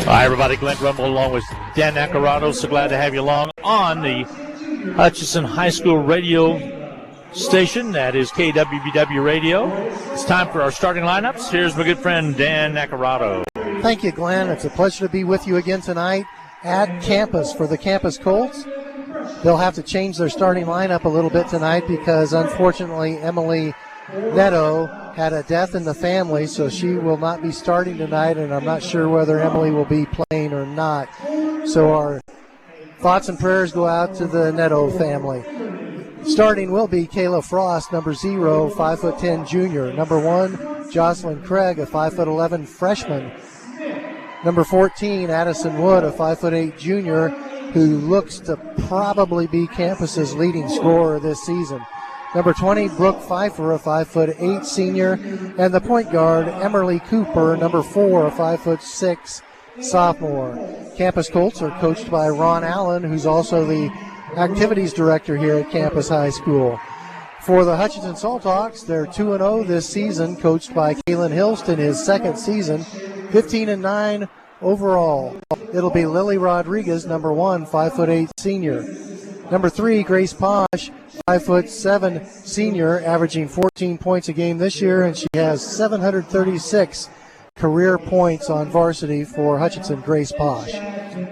Hi, everybody. Glenn Grumble along with Dan Nacarado. So glad to have you along on the Hutchinson High School radio station. That is KWBW Radio. It's time for our starting lineups. Here's my good friend Dan Nacarado. Thank you, Glenn. It's a pleasure to be with you again tonight at campus for the Campus Colts. They'll have to change their starting lineup a little bit tonight because, unfortunately, Emily Neto had a death in the family, so she will not be starting tonight, and I'm not sure whether Emily will be playing or not. So our thoughts and prayers go out to the Neto family. Starting will be Kayla Frost, number 0, 5'10" junior. Number 1, Jocelyn Craig, a 5'11" freshman. Number 14, Addison Wood, a 5'8" junior, who looks to probably be campus's leading scorer this season. Number 20, Brooke Pfeiffer, a 5'8" senior. And the point guard, Emerly Cooper, number 4, a 5'6" sophomore. Campus Colts are coached by Ron Allen, who's also the activities director here at Campus High School. For the Hutchinson Salthawks, they're 2-0 this season, coached by Kalen Hilst in his second season, 15-9 overall. It'll be Lily Rodriguez, number 1, 5'8" senior. Number 3, Grace Posh, 5'7" senior, averaging 14 points a game this year, and she has 736 career points on varsity for Hutchinson, Grace Posh.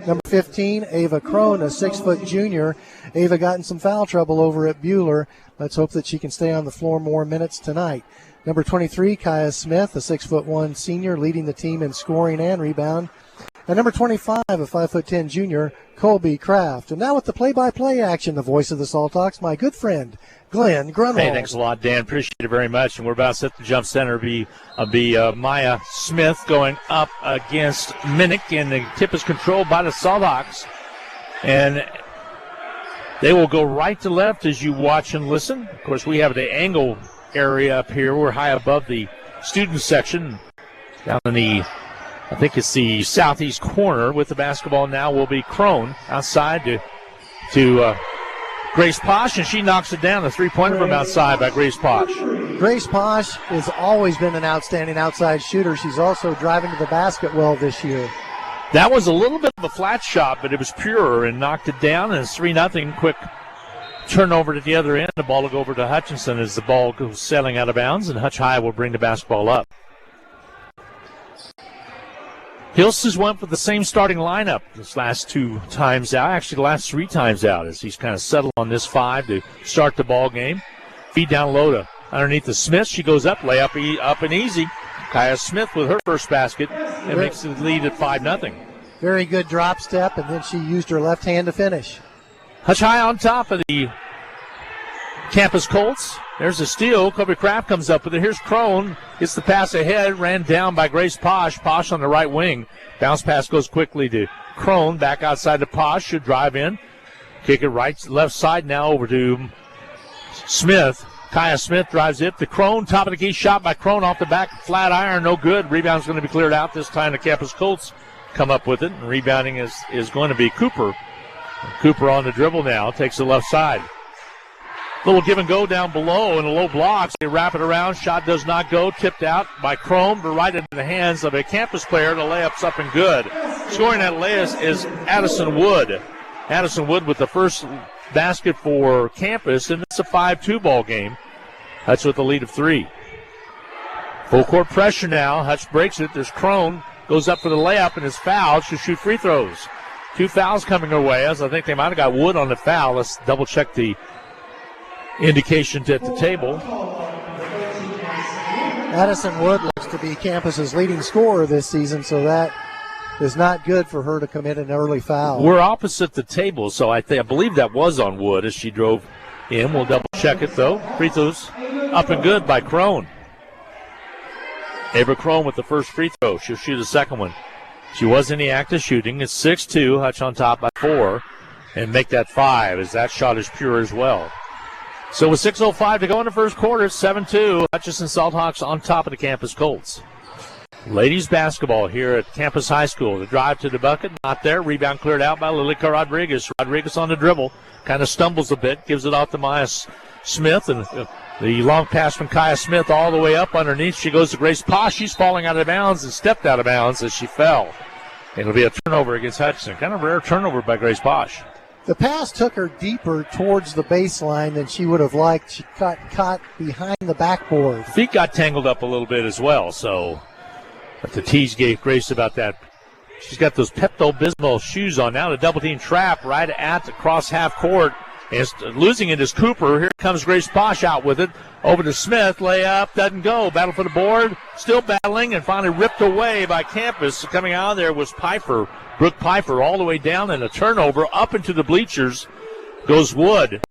Number 15, Ava Crone, a 6' junior. Ava got in some foul trouble over at Buhler. Let's hope that she can stay on the floor more minutes tonight. Number 23, Kaya Smith, a 6'1" senior, leading the team in scoring and rebound. And number 25, a 5'10" junior, Colby Kraft. And now with the play-by-play action, the voice of the Salthawks, my good friend, Glenn Grunwald. Hey, thanks a lot, Dan. Appreciate it very much. And we're about to set the jump center. Be Maya Smith going up against Minnick, and the tip is controlled by the Salthawks. And they will go right to left as you watch and listen. Of course, we have the angle area up here. We're high above the student section down in the, I think it's the southeast corner. With the basketball now will be Crone outside to Grace Posh, and she knocks it down. A three-pointer from outside by Grace Posh. Grace Posh has always been an outstanding outside shooter. She's also driving to the basket well this year. That was a little bit of a flat shot, but it was pure and knocked it down, and it's 3-0. Quick turnover to the other end. The ball will go over to Hutchinson as the ball goes sailing out of bounds, and Hutch High will bring the basketball up. Hilst has went with the same starting lineup this last 2 times out, actually the last 3 times out, as he's kind of settled on this 5 to start the ball game. Feed down low to underneath the Smith. She goes up, layup up and easy. Kaya Smith with her first basket and makes the lead at 5-0. Very good drop step, and then she used her left hand to finish. Hutch High on top of the Campus Colts. There's a steal. Kobe Kraft comes up with it. Here's Crone. Gets the pass ahead. Ran down by Grace Posh. Posh on the right wing. Bounce pass goes quickly to Crone. Back outside to Posh. Should drive in. Kick it left side now over to Smith. Kaya Smith drives it to Crone. Top of the key shot by Crone off the back. Flat iron. No good. Rebound's going to be cleared out. This time the Campus Colts come up with it. And rebounding is going to be Cooper. Cooper on the dribble now. Takes the left side. Little give and go down below in the low blocks. They wrap it around. Shot does not go. Tipped out by Crone, but right into the hands of a campus player. The layup's up and good. Scoring that layup is Addison Wood. Addison Wood with the first basket for campus, and it's a 5-2 ball game. Hutch with the lead of 3. Full court pressure now. Hutch breaks it. There's Crone. Goes up for the layup and is fouled. She'll shoot free throws. 2 fouls coming her way, as I think they might have got Wood on the foul. Let's double check the indications at the table. Addison Wood looks to be campus's leading scorer this season, so that is not good for her to commit an early foul. We're opposite the table, so I believe that was on Wood as she drove in. We'll double check it though. Free throws up and good by Crone. Ava Crone with the first free throw. She'll shoot a second one. She was in the act of shooting. It's 6-2. Hutch on top by 4, and make that 5 as that shot is pure as well. So with 6:05 to go in the first quarter, 7-2. Hutchinson Salthawks on top of the Campus Colts. Ladies basketball here at Campus High School. The drive to the bucket, not there. Rebound cleared out by Lilica Rodriguez. Rodriguez on the dribble, kind of stumbles a bit, gives it off to Maya Smith, and the long pass from Kaya Smith all the way up underneath. She goes to Grace Posh. She's falling out of bounds and stepped out of bounds as she fell. It'll be a turnover against Hutchinson. Kind of rare turnover by Grace Posh. The pass took her deeper towards the baseline than she would have liked. She got caught behind the backboard. Feet got tangled up a little bit as well, so but the tease gave Grace about that. She's got those Pepto-Bismol shoes on now. The double-team trap right at the cross half court. And losing it is Cooper. Here comes Grace Posh out with it. Over to Smith. Layup doesn't go. Battle for the board. Still battling and finally ripped away by Campus. Coming out of there was Pfeiffer. Brooke Pfeiffer all the way down and a turnover up into the bleachers goes Wood.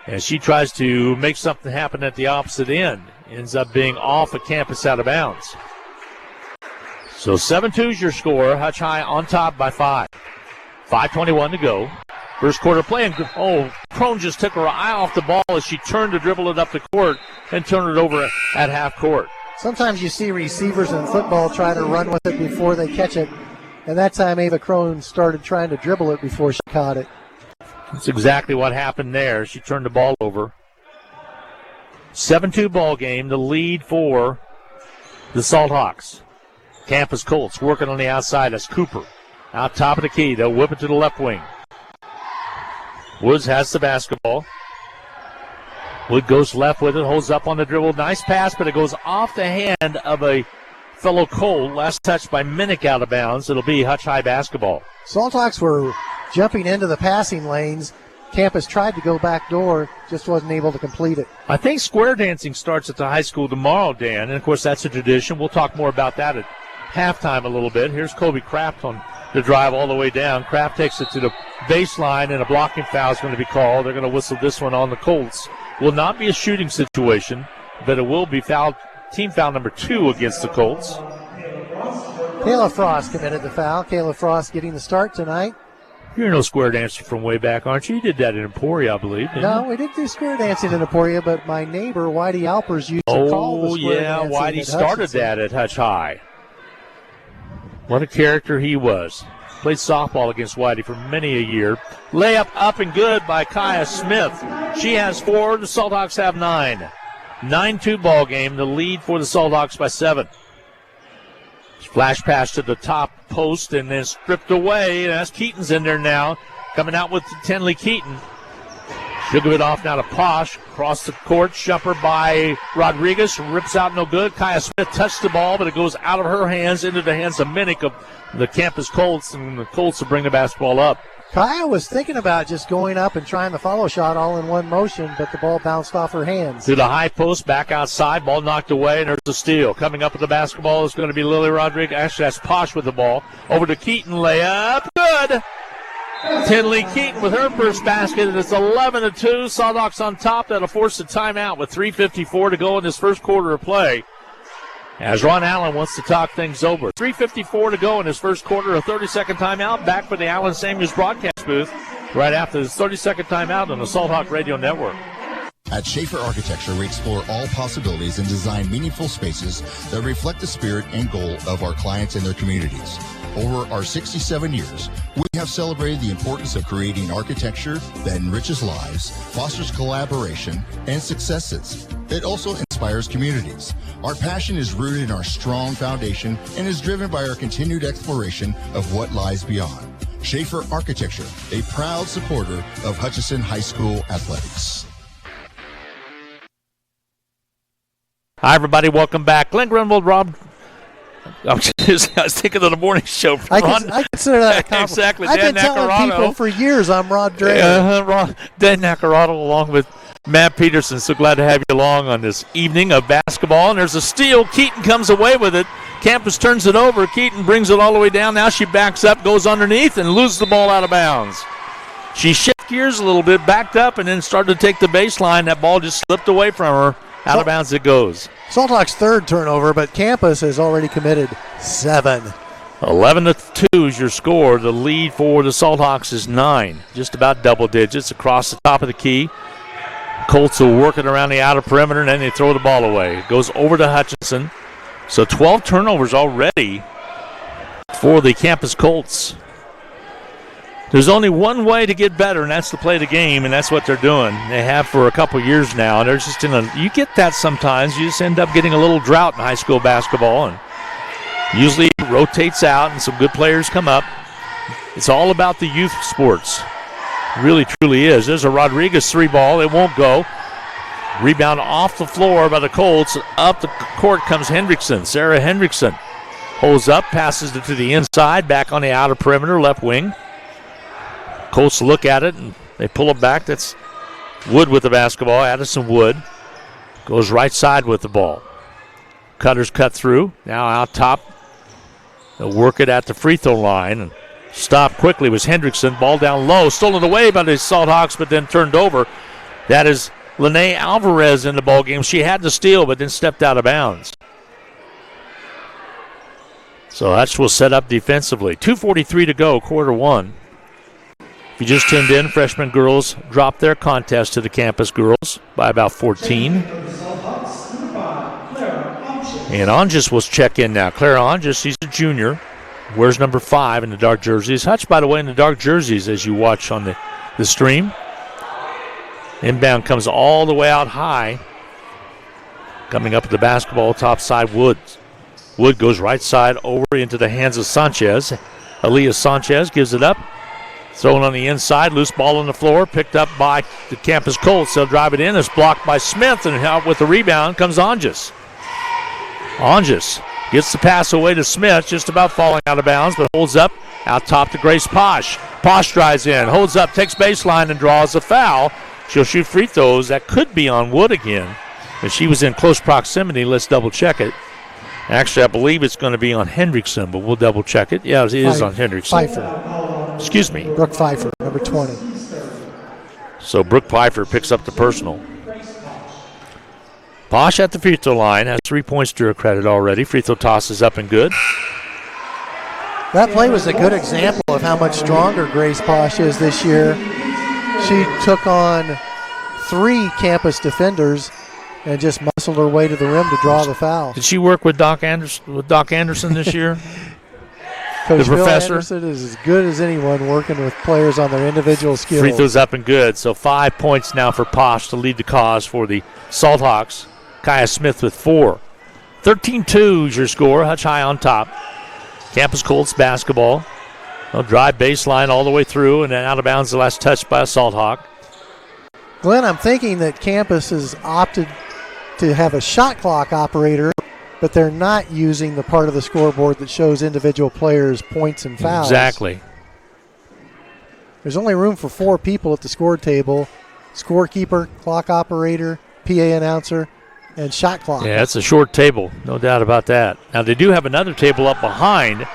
And she tries to make something happen at the opposite end. Ends up being off at Campus out of bounds. So 7-2 is your score. Hutch High on top by 5. 5:21 to go. First quarter play, and Crone just took her eye off the ball as she turned to dribble it up the court and turn it over at half court. Sometimes you see receivers in football try to run with it before they catch it, and that time Ava Crone started trying to dribble it before she caught it. That's exactly what happened there. She turned the ball over. 7-2 ball game, the lead for the Salt Hawks. Campus Colts working on the outside. That's Cooper. Out top of the key. They'll whip it to the left wing. Woods has the basketball. Wood goes left with it, holds up on the dribble. Nice pass, but it goes off the hand of a fellow Colt. Last touch by Minnick out of bounds. It'll be Hutch High basketball. Salt Hawks were jumping into the passing lanes. Campus tried to go back door, just wasn't able to complete it. I think square dancing starts at the high school tomorrow, Dan, and of course that's a tradition. We'll talk more about that at halftime a little bit. Here's Kobe Kraft on the drive all the way down. Kraft takes it to the baseline, and a blocking foul is going to be called. They're going to whistle this one on the Colts. Will not be a shooting situation, but it will be team foul number 2 against the Colts. Kayla Frost committed the foul. Kayla Frost getting the start tonight. You're no square dancer from way back, aren't you? You did that in Emporia, I believe. No, we didn't do square dancing in Emporia, but my neighbor, Whitey Alpers, used to call the square dancing. Oh, yeah, Whitey started that at Hutch High. What a character he was. Played softball against Whitey for many a year. Layup up and good by Kaya Smith. She has 4. The Salt Hawks have 9. 9-2 ball game. The lead for the Salt Hawks by 7. Flash pass to the top post and then stripped away. That's Keaton's in there now. Coming out with Tenley Keaton. She'll give it off now to Posh. Across the court. Jumper by Rodriguez. Rips out no good. Kaya Smith touched the ball, but it goes out of her hands into the hands of Minnick of the Campus Colts, and the Colts will bring the basketball up. Kaya was thinking about just going up and trying the follow shot all in one motion, but the ball bounced off her hands. To the high post, back outside, ball knocked away, and there's a steal. Coming up with the basketball is going to be Lily Rodriguez. Actually, that's Posh with the ball. Over to Keaton, layup, good. Tinley Keaton with her first basket, and it's 11-2. Salt Hawks on top. That'll force a timeout with 3:54 to go in this first quarter of play. As Ron Allen wants to talk things over. 3:54 to go in his first quarter, a 30-second timeout. Back for the Allen Samuels broadcast booth right after this 30-second timeout on the Salt Hawk Radio Network. At Schaefer Architecture, we explore all possibilities and design meaningful spaces that reflect the spirit and goal of our clients and their communities. Over our 67 years, we have celebrated the importance of creating architecture that enriches lives, fosters collaboration, and successes. It also inspires communities. Our passion is rooted in our strong foundation and is driven by our continued exploration of what lies beyond. Schaefer Architecture, a proud supporter of Hutchinson High School athletics. Hi, everybody. Welcome back. Glenn Grunwald, Rob. I was thinking of the morning show. I consider that a compliment. Exactly. I've Dan been telling Nacarado. people for years I'm Rod Dre. Dan Nacarado along with Matt Peterson. So glad to have you along on this evening of basketball. And there's a steal. Keaton comes away with it. Campus turns it over. Keaton brings it all the way down. Now she backs up, goes underneath, and loses the ball out of bounds. She shifted gears a little bit, backed up, and then started to take the baseline. That ball just slipped away from her. Out of bounds it goes. Salt Hawks' third turnover, but Campus has already committed 7. 11-2 is your score. The lead for the Salt Hawks is 9. Just about double digits across the top of the key. Colts are working around the outer perimeter, and then they throw the ball away. It goes over to Hutchinson. So 12 turnovers already for the Campus Colts. There's only one way to get better, and that's to play the game, and that's what they're doing. They have for a couple years now. And they're just you get that sometimes. You just end up getting a little drought in high school basketball, and usually rotates out, and some good players come up. It's all about the youth sports. Really, truly is. There's a Rodriguez 3 ball. It won't go. Rebound off the floor by the Colts. Up the court comes Hendrickson. Sarah Hendrickson holds up, passes it to the inside, back on the outer perimeter, left wing. Colts look at it, and they pull it back. That's Wood with the basketball. Addison Wood goes right side with the ball. Cutters cut through. Now out top. They'll work it at the free throw line. And stopped quickly was Hendrickson. Ball down low. Stolen away by the Salt Hawks, but then turned over. That is Lene Alvarez in the ball game. She had to steal, but then stepped out of bounds. So Hutch will set up defensively. 2:43 to go, quarter one. If you just tuned in, freshman girls dropped their contest to the campus girls by about 14. And Onges will check in now. Clara Onges, she's a junior. Wears number 5 in the dark jerseys. Hutch, by the way, in the dark jerseys as you watch on the stream. Inbound comes all the way out high. Coming up at the basketball, top side, Woods. Wood goes right side over into the hands of Sanchez. Aaliyah Sanchez gives it up. Thrown on the inside, loose ball on the floor, picked up by the campus Colts. They'll drive it in. It's blocked by Smith, and out with the rebound comes Onges. Onges gets the pass away to Smith, just about falling out of bounds, but holds up. Out top to Grace Posh. Posh drives in, holds up, takes baseline, and draws a foul. She'll shoot free throws. That could be on Wood again, but she was in close proximity. Let's double check it. Actually, I believe it's going to be on Hendrickson, but we'll double check it. Yeah, it is on Hendrickson. Pfeiffer. Excuse me. Brooke Pfeiffer, number 20. So Brooke Pfeiffer picks up the personal. Posh at the free throw line has 3 points to her credit already. Free throw toss is up and good. That play was a good example of how much stronger Grace Posh is this year. She took on 3 campus defenders and just muscled her way to the rim to draw the foul. Did she work with Doc Anderson this year? Coach the professor? Bill Anderson is as good as anyone working with players on their individual skills. Free throws up and good. So 5 points now for Posh to lead the cause for the Salt Hawks. Kaya Smith with 4. 13-2 is your score. Hutch High on top. Campus Colts basketball. They'll drive baseline all the way through and then out of bounds the last touch by a Salt Hawk. Glenn, I'm thinking that campus has opted to have a shot clock operator, but they're not using the part of the scoreboard that shows individual players' points and fouls. Exactly. There's only room for 4 people at the score table: scorekeeper, clock operator, PA announcer, and shot clock. Yeah, it's a short table, no doubt about that. Now they do have another table up behind.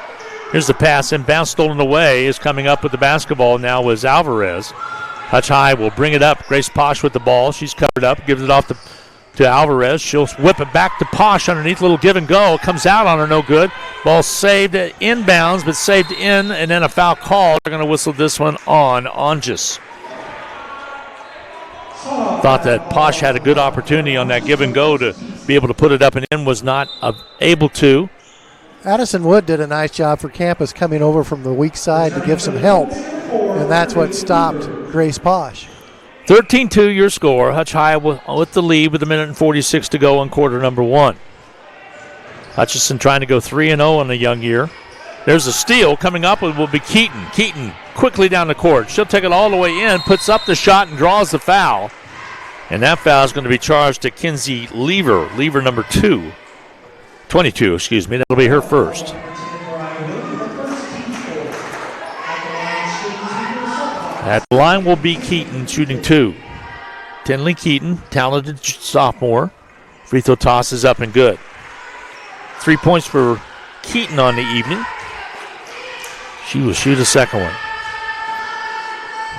Here's the pass, inbound, stolen away, is coming up with the basketball now was Alvarez. Hutch High will bring it up. Grace Posh with the ball. She's covered up, gives it off to Alvarez. She'll whip it back to Posh underneath, little give and go. Comes out on her, no good. Ball saved inbounds, but saved in, and then a foul call. They're going to whistle this one on Onges. Thought that Posh had a good opportunity on that give and go to be able to put it up and in, was not able to. Addison Wood did a nice job for campus coming over from the weak side to give some help, and that's what stopped Grace Posh. 13-2 your score. Hutch High with the lead with 1:46 to go in quarter number 1. Hutchinson trying to go 3-0 in the young year. There's a steal coming up, and will be Keaton. Keaton quickly down the court. She'll take it all the way in, puts up the shot, and draws the foul. And that foul is going to be charged to Kinsey Lever. Lever number 22, excuse me. That'll be her first. At the line will be Keaton shooting 2. Tinley Keaton, talented sophomore. Free throw toss is up and good. 3 points for Keaton on the evening. She will shoot a second one.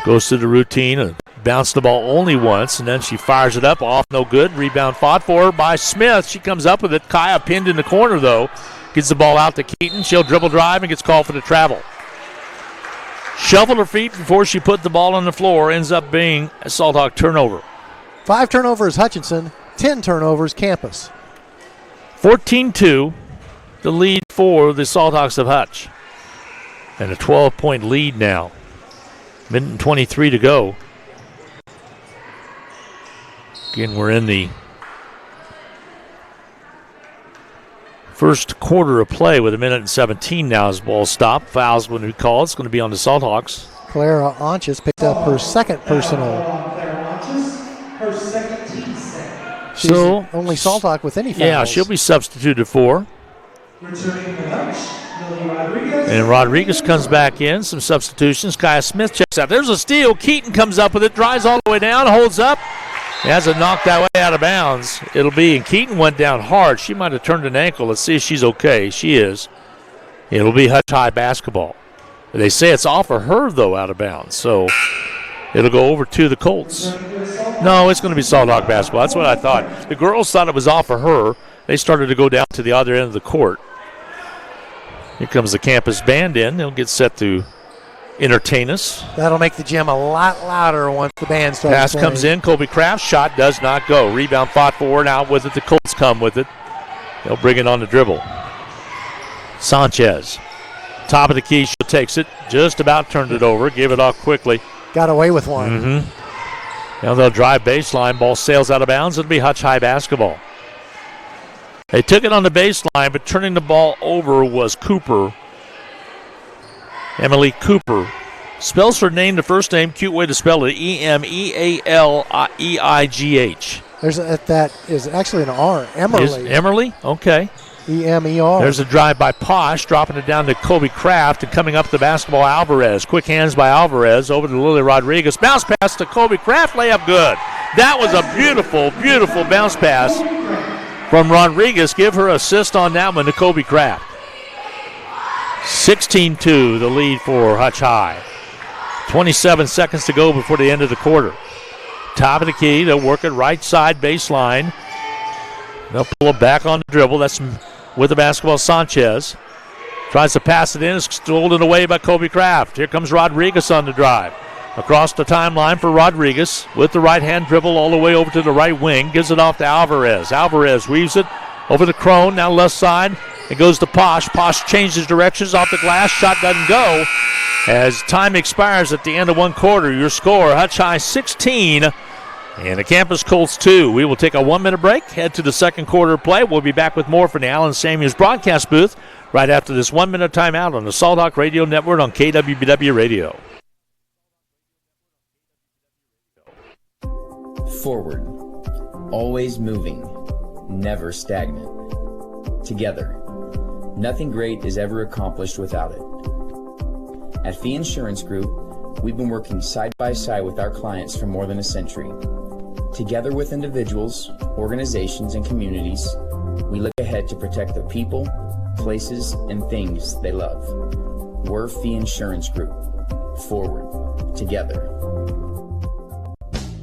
Goes to the routine and bounced the ball only once, and then she fires it up, off, no good. Rebound fought for by Smith. She comes up with it. Kaya pinned in the corner, though. Gets the ball out to Keaton. She'll dribble drive and gets called for the travel. Shoveled her feet before she put the ball on the floor. Ends up being a Salt Hawk turnover. 5 turnovers Hutchinson, 10 turnovers campus. 14-2, the lead for the Salt Hawks of Hutch. And a 12-point lead now. Minute and 23 to go. Again, we're in the first quarter of play with 1:17 now as ball stopped. Foul's going to be called. It's going to be on the Salthawks. Clara Onches picked up her second personal. Her second team set. She's So only Salthawk with any fouls. Yeah, she'll be substituted for. Returning for Hutch, Lily Rodriguez. And Rodriguez comes back in. Some substitutions. Kaya Smith checks out. There's a steal. Keaton comes up with it. Drives all the way down. Holds up. Has it knocked that way out of bounds. It'll be. And Keaton went down hard. She might have turned an ankle. Let's see if she's okay. She is. It'll be Hutch High basketball. They say it's off of her, though, out of bounds. So it'll go over to the Colts. No, it's going to be Salthawk basketball. That's what I thought. The girls thought it was off of her. They started to go down to the other end of the court. Here comes the campus band in. They'll get set to entertain us. That'll make the gym a lot louder once the band starts Pass playing. comes in. Colby Kraft. Shot does not go. Rebound fought forward. Out with it. The Colts come with it. They'll bring it on the dribble. Sanchez. Top of the key. She takes it. Just about turned it over. Gave it off quickly. Got away with one. Mm-hmm. Now they'll drive baseline. Ball sails out of bounds. It'll be Hutch High basketball. They took it on the baseline, but turning the ball over was Cooper. Emily Cooper. Spells her name, the first name, cute way to spell it, E-M-E-A-L-E-I-G-H. That is actually an R. Emerly. Is Emerly? Okay. E-M-E-R. There's a drive by Posh, dropping it down to Kobe Kraft, and coming up the basketball, Alvarez. Quick hands by Alvarez over to Lily Rodriguez. Bounce pass to Kobe Kraft, layup good. That was a beautiful, beautiful bounce pass from Rodriguez. Give her assist on that one to Kobe Kraft. 16-2, the lead for Hutch High. 27 seconds to go before the end of the quarter. Top of the key, they'll work it right side baseline. They'll pull it back on the dribble. That's with the basketball, Sanchez. Tries to pass it in. It's stolen away by Kobe Kraft. Here comes Rodriguez on the drive. Across the timeline for Rodriguez with the right-hand dribble all the way over to the right wing. Gives it off to Alvarez. Alvarez weaves it over the Crone. Now left side. It goes to Posh. Posh changes directions off the glass. Shot doesn't go. As time expires at the end of one quarter, your score, Hutch High 16 and the Campus Colts 2. We will take a 1 minute break, head to the second quarter of play. We'll be back with more from the Allen Samuels broadcast booth right after this 1 minute timeout on the Salthawk Radio Network on KWBW Radio. Forward, always moving, never stagnant. Together, nothing great is ever accomplished without it. At Fee Insurance Group, we've been working side by side with our clients for more than a century. Together with individuals, organizations, and communities, we look ahead to protect the people, places, and things they love. We're Fee Insurance Group. Forward, together.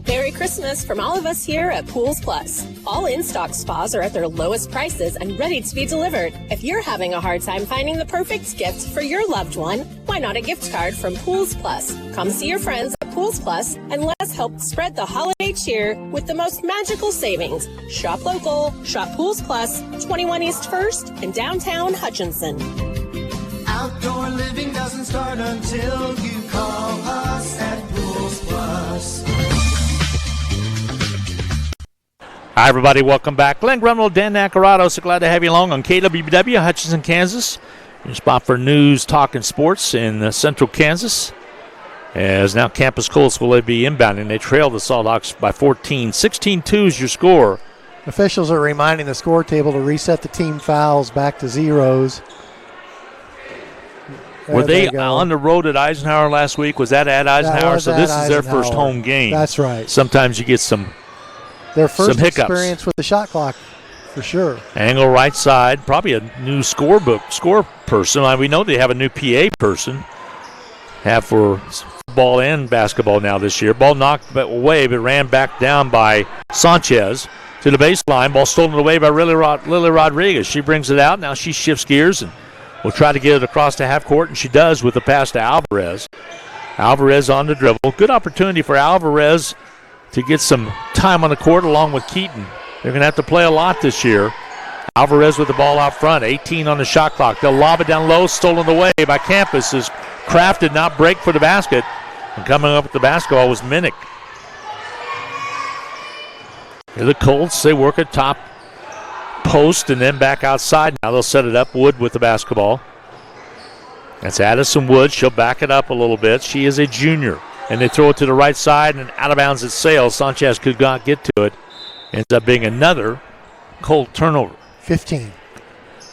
Merry Christmas from all of us here at Pools Plus. All in-stock spas are at their lowest prices and ready to be delivered. If you're having a hard time finding the perfect gift for your loved one, why not a gift card from Pools Plus? Come see your friends at Pools Plus and let's help spread the holiday cheer with the most magical savings. Shop local, shop Pools Plus, 21 East 1st in downtown Hutchinson. Outdoor living doesn't start until you call us at Pools Plus. Hi, everybody. Welcome back. Glenn Grumlow, Dan Nacarado. So glad to have you along on KWBW, Hutchinson, Kansas. Your spot for news, talk, and sports in central Kansas. As now Campus Colts will be inbounding. They trail the Salthawks by 14. 16-2 is your score. Officials are reminding the score table to reset the team fouls back to zeros. Were they on the road at Eisenhower last week? Was that at Eisenhower? So this is their first home game. That's right. Sometimes you get some Their first hiccups. experience with the shot clock, for sure. Angle right side. Probably a new score person. We know they have a new PA person. Have for football and basketball now this year. Ball knocked away, but ran back down by Sanchez to the baseline. Ball stolen away by Lily Rodriguez. She brings it out. Now she shifts gears and will try to get it across to half court, and she does with the pass to Alvarez. Alvarez on the dribble. Good opportunity for Alvarez to get some time on the court along with Keaton. They're going to have to play a lot this year. Alvarez with the ball out front, 18 on the shot clock. They'll lob it down low, stolen away by Campus as Kraft did not break for the basket. And coming up with the basketball was Minnick. Here the Colts, they work at top post and then back outside. Now they'll set it up. Wood with the basketball. That's Addison Wood. She'll back it up a little bit. She is a junior. And they throw it to the right side and out of bounds at Sales. Sanchez could not get to it. Ends up being another Colt turnover. 15.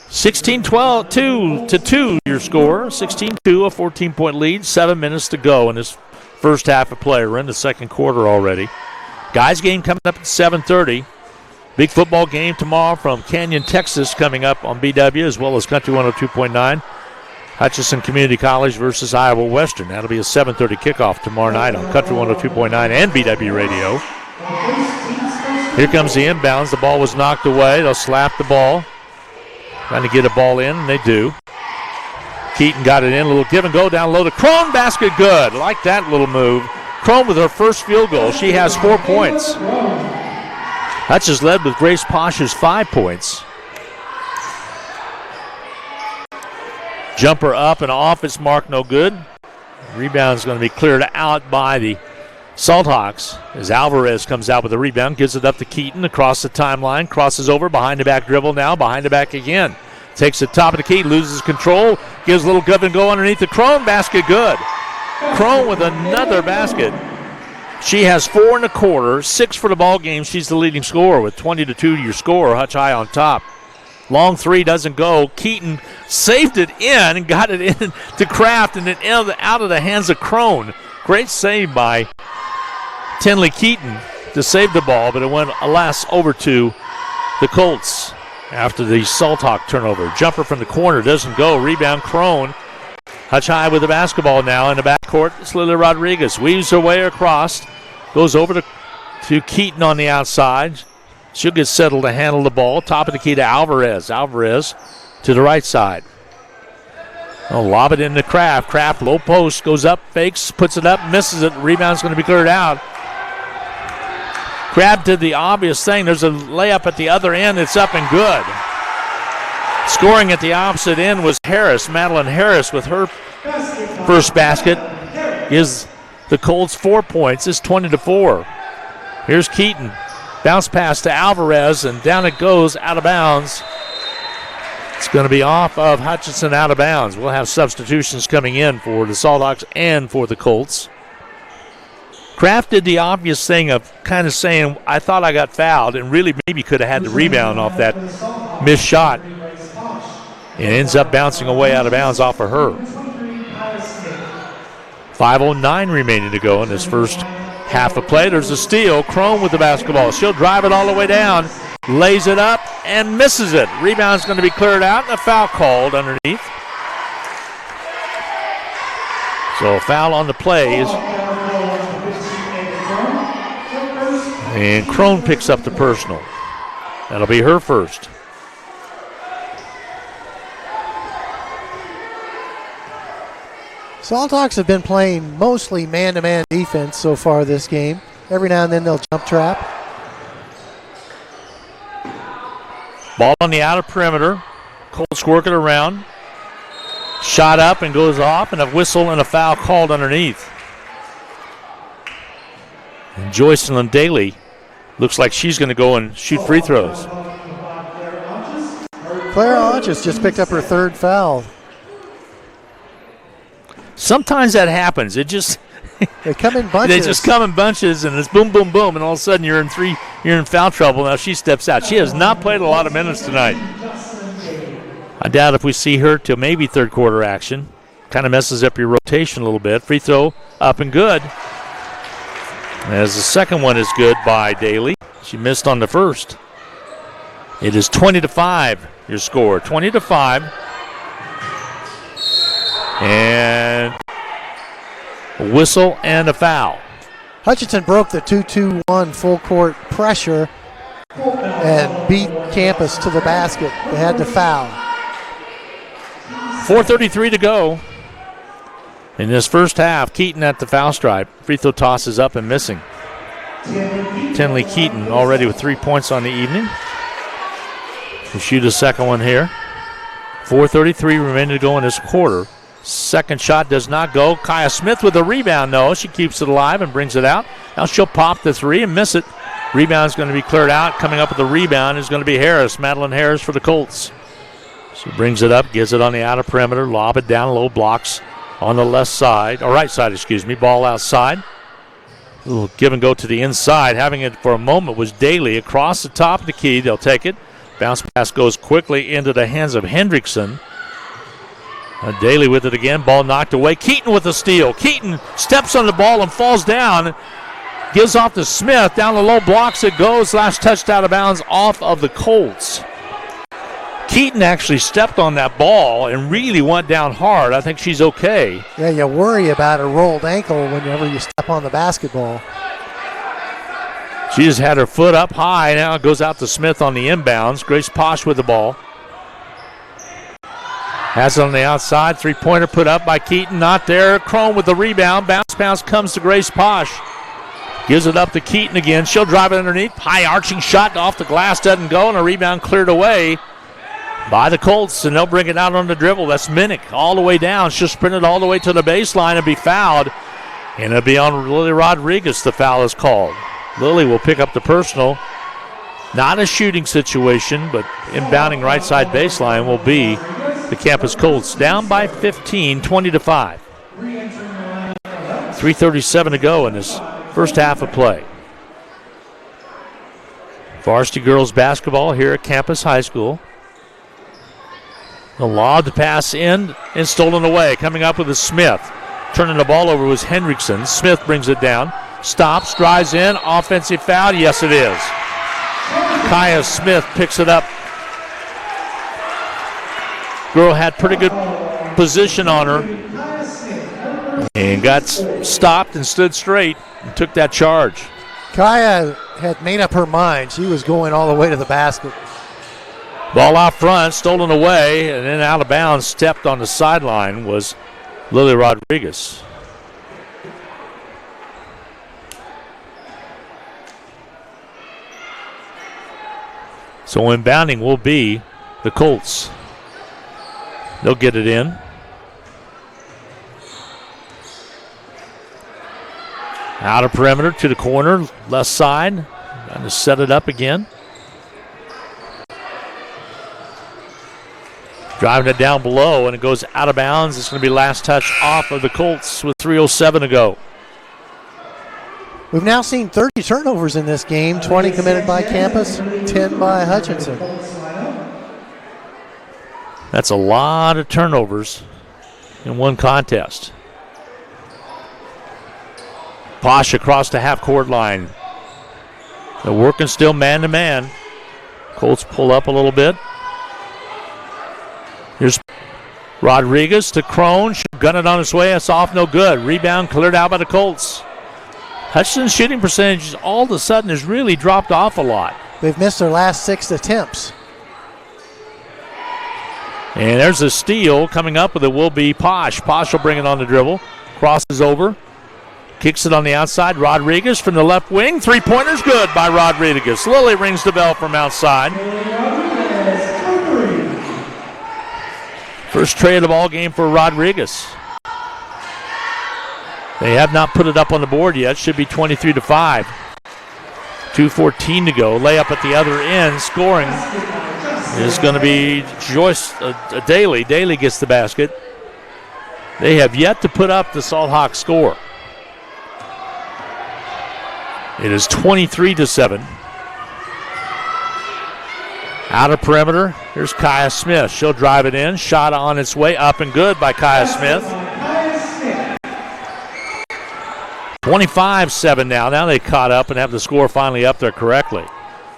16-12, 2 your score. 16-2, a 14-point lead. 7 minutes to go in this first half of play. We're in the second quarter already. Guys game coming up at 7:30. Big football game tomorrow from Canyon, Texas, coming up on BW, as well as Country 102.9. Hutchinson Community College versus Iowa Western. That'll be a 7:30 kickoff tomorrow night on Country 102.9 and BW Radio. Here comes the inbounds. The ball was knocked away. They'll slap the ball. Trying to get a ball in, and they do. Keaton got it in. A little give and go down low to Crone. Basket good. Like that little move. Crone with her first field goal. She has 4 points. Hutch is led with Grace Posh's 5 points. Jumper up and off. It's marked no good. Rebound is going to be cleared out by the Salthawks as Alvarez comes out with the rebound, gives it up to Keaton across the timeline, crosses over, behind the back dribble now, behind the back again. Takes the top of the key, loses control, gives a little give and go underneath the Crone. Basket good. Crone with another basket. She has 4 in the quarter, 6 for the ball game. She's the leading scorer with 20-2 your score. Hutch High on top. Long three doesn't go. Keaton saved it in and got it in to Kraft and then out of the hands of Crone. Great save by Tinley Keaton to save the ball, but it went, alas, over to the Colts after the Salthawk turnover. Jumper from the corner doesn't go. Rebound Crone. Hutch High with the basketball now in the backcourt. It's Lily Rodriguez. Weaves her way across. Goes over to Keaton on the outside. She'll get settled to handle the ball. Top of the key to Alvarez. Alvarez to the right side. Oh, lob it into Kraft. Kraft, low post, goes up, fakes, puts it up, misses it. Rebound's going to be cleared out. Kraft did the obvious thing. There's a layup at the other end. It's up and good. Scoring at the opposite end was Harris. Madeline Harris with her first basket gives the Colts 4 points. It's 20-4. Here's Keaton. Bounce pass to Alvarez, and down it goes, out of bounds. It's going to be off of Hutchinson, out of bounds. We'll have substitutions coming in for the Salthawks and for the Colts. Kraft did the obvious thing of kind of saying, I thought I got fouled, and really maybe could have had the rebound off that missed shot. And ends up bouncing away out of bounds off of her. 5:09 remaining to go in this first half of play. There's a steal. Crone with the basketball. She'll drive it all the way down. Lays it up and misses it. Rebound's going to be cleared out and a foul called underneath. So a foul on the plays. And Crone picks up the personal. That'll be her first. Salthawks have been playing mostly man-to-man defense so far this game. Every now and then they'll jump trap. Ball on the outer perimeter. Colts working around. Shot up and goes off, and a whistle and a foul called underneath. And Joycelyn Daly looks like she's going to go and shoot free throws. Claire Hodges just picked up her third foul. Sometimes that happens. It just they come in bunches. They just come in bunches, and it's boom, boom, boom, and all of a sudden you're in foul trouble. Now she steps out. She has not played a lot of minutes tonight. I doubt if we see her till maybe third quarter action. Kind of messes up your rotation a little bit. Free throw up and good. As the second one is good by Daly. She missed on the first. It is 20-5 your score. 20-5. And a whistle and a foul. Hutchinson broke the 2-2-1 full court pressure and beat Campus to the basket. They had to foul. 4:33 to go in this first half. Keaton at the foul stripe. Free throw toss is up and missing. Tinley Keaton already with 3 points on the evening. We'll shoot a second one here. 4:33 remaining to go in this quarter. Second shot does not go. Kaya Smith with a rebound, though. She keeps it alive and brings it out. Now she'll pop the three and miss it. Rebound's going to be cleared out. Coming up with the rebound is going to be Harris, Madeline Harris for the Colts. She brings it up, gives it on the outer perimeter, lob it down low, blocks on the left side, or right side, ball outside. A little give and go to the inside. Having it for a moment was Daly across the top of the key. They'll take it. Bounce pass goes quickly into the hands of Hendrickson. Daly with it again. Ball knocked away. Keaton with the steal. Keaton steps on the ball and falls down. Gives off to Smith. Down the low, blocks it, goes. Last touched out of bounds off of the Colts. Keaton actually stepped on that ball and really went down hard. I think she's okay. Yeah, you worry about a rolled ankle whenever you step on the basketball. She just had her foot up high. Now it goes out to Smith on the inbounds. Grace Posh with the ball. Has it on the outside. Three-pointer put up by Keaton. Not there. Crone with the rebound. Bounce comes to Grace Posh. Gives it up to Keaton again. She'll drive it underneath. High arching shot off the glass. Doesn't go. And a rebound cleared away by the Colts. And they'll bring it out on the dribble. That's Minnick all the way down. She'll sprint it all the way to the baseline and be fouled. And it'll be on Lily Rodriguez. The foul is called. Lily will pick up the personal. Not a shooting situation, but inbounding right side baseline will be the Campus Colts. Down by 15, 20-5. 3:37 to go in this first half of play. Varsity girls basketball here at Campus High School. The lob to pass in and stolen away. Coming up with is Smith. Turning the ball over was Hendrickson. Smith brings it down. Stops, drives in. Offensive foul. Yes, it is. Kaya Smith picks it up. Girl had pretty good position on her and got stopped and stood straight and took that charge. Kaya had made up her mind. She was going all the way to the basket. Ball out front, stolen away, and then out of bounds, stepped on the sideline was Lily Rodriguez. So inbounding will be the Colts. They'll get it in. Outer perimeter to the corner, left side. Trying to set it up again. Driving it down below, and it goes out of bounds. It's going to be last touch off of the Colts with 3:07 to go. We've now seen 30 turnovers in this game, 20 committed by Campus, 10 by Hutchinson. That's a lot of turnovers in one contest. Posh across the half-court line. They're working still man-to-man. Colts pull up a little bit. Here's Rodriguez to Crone. She'll gun it on its way. It's off, no good. Rebound cleared out by the Colts. Hutchinson's shooting percentage all of a sudden has really dropped off a lot. They've missed their last 6 attempts. And there's a steal. Coming up with it will be Posh. Posh will bring it on the dribble. Crosses over. Kicks it on the outside. Rodriguez from the left wing. Three-pointer's good by Rodriguez. Lily rings the bell from outside. First tray of the ball game for Rodriguez. They have not put it up on the board yet. Should be 23-5. 2:14 to go. Layup at the other end. Scoring is going to be Joyce Daly. Daly gets the basket. They have yet to put up the Salt Hawks score. It is 23-7. Outer perimeter. Here's Kaya Smith. She'll drive it in. Shot on its way. Up and good by Kaya Smith. 25-7 now. Now they caught up and have the score finally up there correctly.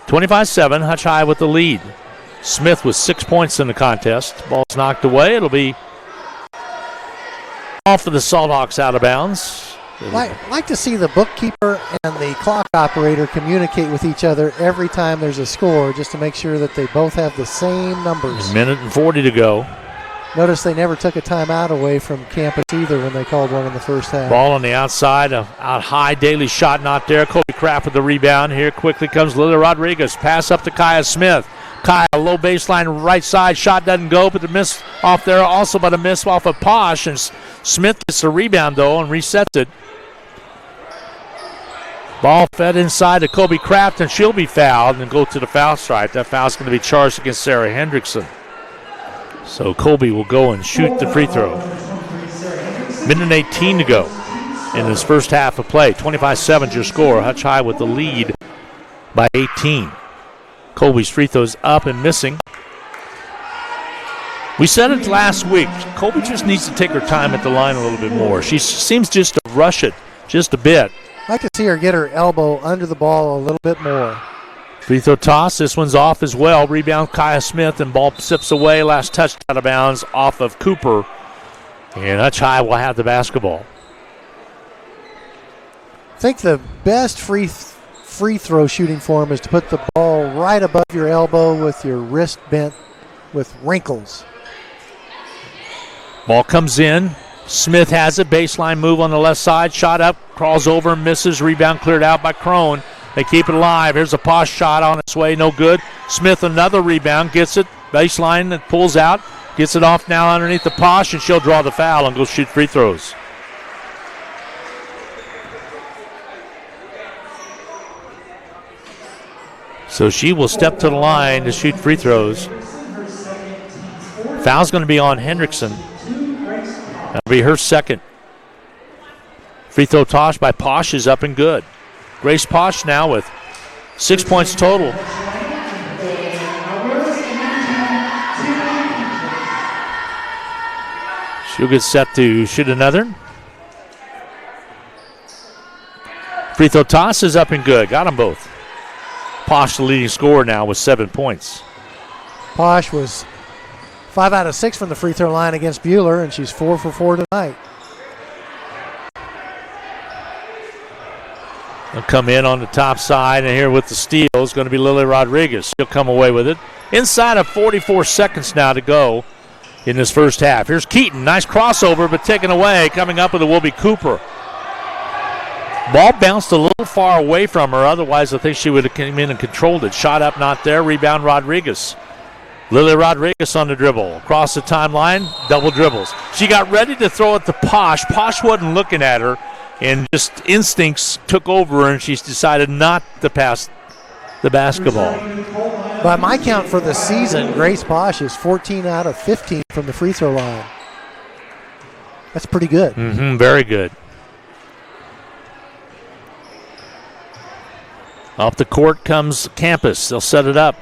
25-7. Hutch High with the lead. Smith with 6 points in the contest. Ball's knocked away. It'll be off of the Salt Hawks out of bounds. Like to see the bookkeeper and the clock operator communicate with each other every time there's a score, just to make sure that they both have the same numbers. A minute and 40 to go. Notice they never took a timeout away from Campus either when they called one in the first half. Ball on the outside, out high. Daly shot not there. Kobe Kraft with the rebound. Here quickly comes Lily Rodriguez. Pass up to Kaya Smith. Kaya, low baseline, right side. Shot doesn't go, but the miss off there also, but a miss off of Posh. And Smith gets the rebound, though, and resets it. Ball fed inside to Kobe Kraft, and she'll be fouled and go to the foul stripe. That foul's going to be charged against Sarah Hendrickson. So Kobe will go and shoot the free throw. Minute 18 to go in this first half of play. 25-7 your score. Hutch High with the lead by 18. Kobe's free throws up and missing. We said it last week. Kobe just needs to take her time at the line a little bit more. She seems just to rush it just a bit. I'd like to see her get her elbow under the ball a little bit more. Free throw toss. This one's off as well. Rebound Kaya Smith, and ball sips away. Last touch out of bounds off of Cooper. And Hutch High will have the basketball. I think the best free throw shooting form is to put the ball right above your elbow with your wrist bent with wrinkles. Ball comes in. Smith has it. Baseline move on the left side. Shot up. Crawls over. Misses. Rebound cleared out by Crone. They keep it alive. Here's a Posh shot on its way. No good. Smith another rebound. Gets it. Baseline that pulls out. Gets it off now underneath the Posh, and she'll draw the foul and go shoot free throws. So she will step to the line to shoot free throws. Foul's going to be on Hendrickson. That'll be her second. Free throw toss by Posh is up and good. Grace Posh now with 6 points total. She'll get set to shoot another. Free throw toss is up and good. Got them both. Posh the leading scorer now with 7 points. Posh was 5 out of 6 from the free throw line against Buehler, and she's 4 for 4 tonight. They'll come in on the top side, and here with the steal is going to be Lily Rodriguez. She'll come away with it. Inside of 44 seconds now to go in this first half. Here's Keaton. Nice crossover, but taken away. Coming up with it will be Cooper. Ball bounced a little far away from her. Otherwise, I think she would have come in and controlled it. Shot up, not there. Rebound, Rodriguez. Lily Rodriguez on the dribble. Across the timeline, double dribbles. She got ready to throw it to Posh. Posh wasn't looking at her, and just instincts took over, and she's decided not to pass the basketball. By my count for the season, Grace Posh is 14 out of 15 from the free throw line. That's pretty good. Very good. Off the court comes Campus. They'll set it up.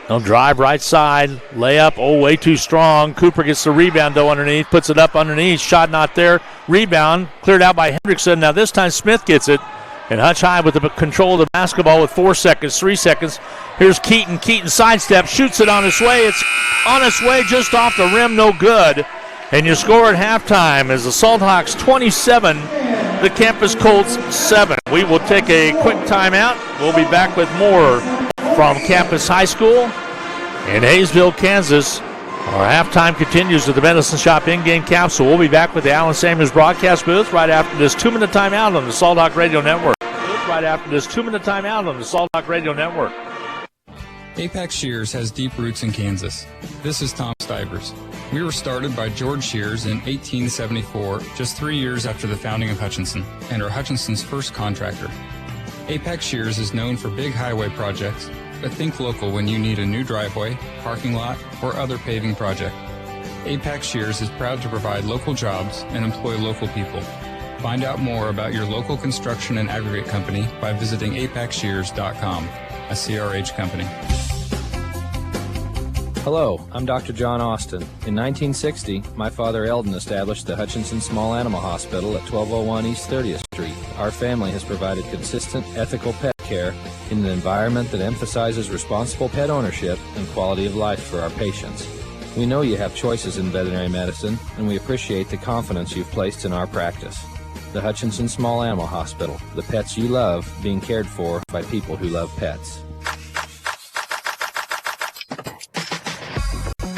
They'll drive right side. Layup. Oh, way too strong. Cooper gets the rebound, though, underneath. Puts it up underneath. Shot not there. Rebound. Cleared out by Hendrickson. Now this time Smith gets it. And Hutch High with the control of the basketball with 4 seconds, 3 seconds. Here's Keaton. Keaton sidestep. Shoots it on its way. It's on its way just off the rim. No good. And your score at halftime is the Salt Hawks 27, the Campus Colts 7. We will take a quick timeout. We'll be back with more from Campus High School in Hayesville, Kansas. Our halftime continues with the Medicine Shop in-game capsule. We'll be back with the Allen Samuels broadcast booth right after this 2-minute timeout on the Salt Hawk Radio Network. Right after this 2-minute timeout on the Salt Hawk Radio Network. Apex Shears has deep roots in Kansas. This is Tom Stivers. We were started by George Shears in 1874, just 3 years after the founding of Hutchinson, and are Hutchinson's first contractor. Apex Shears is known for big highway projects, but think local when you need a new driveway, parking lot, or other paving project. Apex Shears is proud to provide local jobs and employ local people. Find out more about your local construction and aggregate company by visiting apexshears.com, a CRH company. Hello, I'm Dr. John Austin. In 1960, my father Eldon established the Hutchinson Small Animal Hospital at 1201 East 30th Street. Our family has provided consistent, ethical pet care in an environment that emphasizes responsible pet ownership and quality of life for our patients. We know you have choices in veterinary medicine, and we appreciate the confidence you've placed in our practice. The Hutchinson Small Animal Hospital, the pets you love being cared for by people who love pets.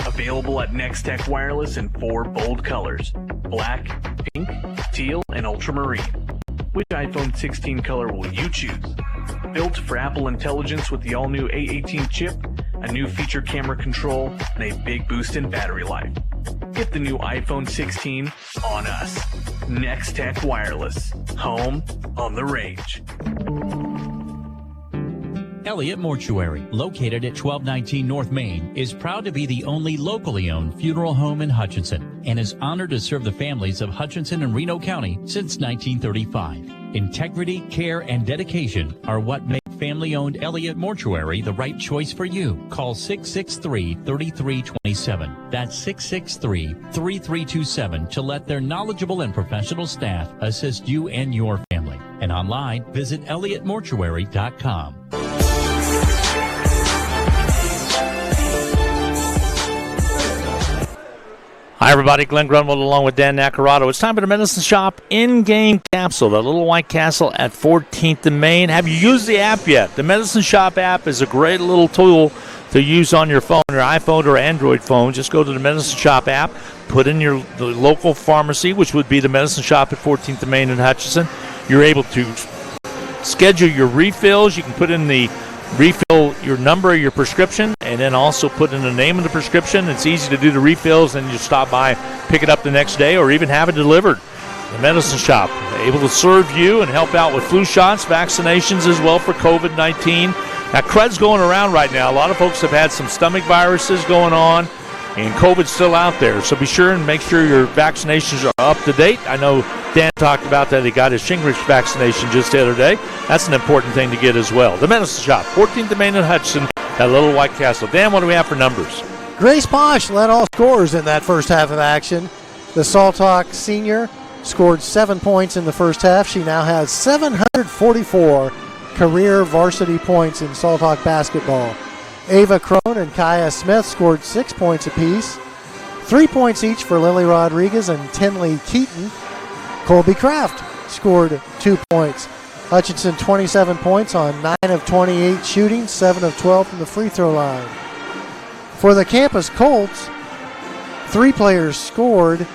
Available at Next Tech Wireless in 4 bold colors: black, pink, teal, and ultramarine. Which iPhone 16 color will you choose? Built for Apple Intelligence with the all-new A18 chip, a new feature camera control, and a big boost in battery life. Get the new iPhone 16 on us. Next Tech Wireless. Home on the range. Elliott Mortuary, located at 1219 North Main, is proud to be the only locally owned funeral home in Hutchinson and is honored to serve the families of Hutchinson and Reno County since 1935. Integrity, care, and dedication are what make family-owned Elliott Mortuary the right choice for you. Call 663-3327. That's 663-3327 to let their knowledgeable and professional staff assist you and your family. And online, visit elliottmortuary.com. Hi, everybody. Glenn Grunwald along with Dan Nacarado. It's time for the Medicine Shop in-game capsule, the Little White Castle at 14th and Main. Have you used the app yet? The Medicine Shop app is a great little tool to use on your phone, your iPhone or Android phone. Just go to the Medicine Shop app, put in the local pharmacy, which would be the Medicine Shop at 14th and Main in Hutchinson. You're able to schedule your refills. You can put in the refill your number of your prescription and then also put in the name of the prescription. It's easy to do the refills, and you stop by, pick it up the next day, or even have it delivered. The Medicine Shop, able to serve you and help out with flu shots, vaccinations as well for COVID-19. Now, crud's going around right now. A lot of folks have had some stomach viruses going on, and COVID's still out there. So be sure and make sure your vaccinations are up to date. I know Dan talked about that. He got his Shingrix vaccination just the other day. That's an important thing to get as well. The Medicine Shop, 14th and Main in Hudson at Little White Castle. Dan, what do we have for numbers? Grace Posh led all scorers in that first half of action. The Salthawk senior scored 7 points in the first half. She now has 744 career varsity points in Salthawk basketball. Ava Crone and Kaya Smith scored 6 points apiece. 3 points each for Lily Rodriguez and Tinley Keaton. Colby Kraft scored 2 points. Hutchinson 27 points on 9 of 28 shooting, 7 of 12 from the free throw line. For the campus Colts, 3 players scored.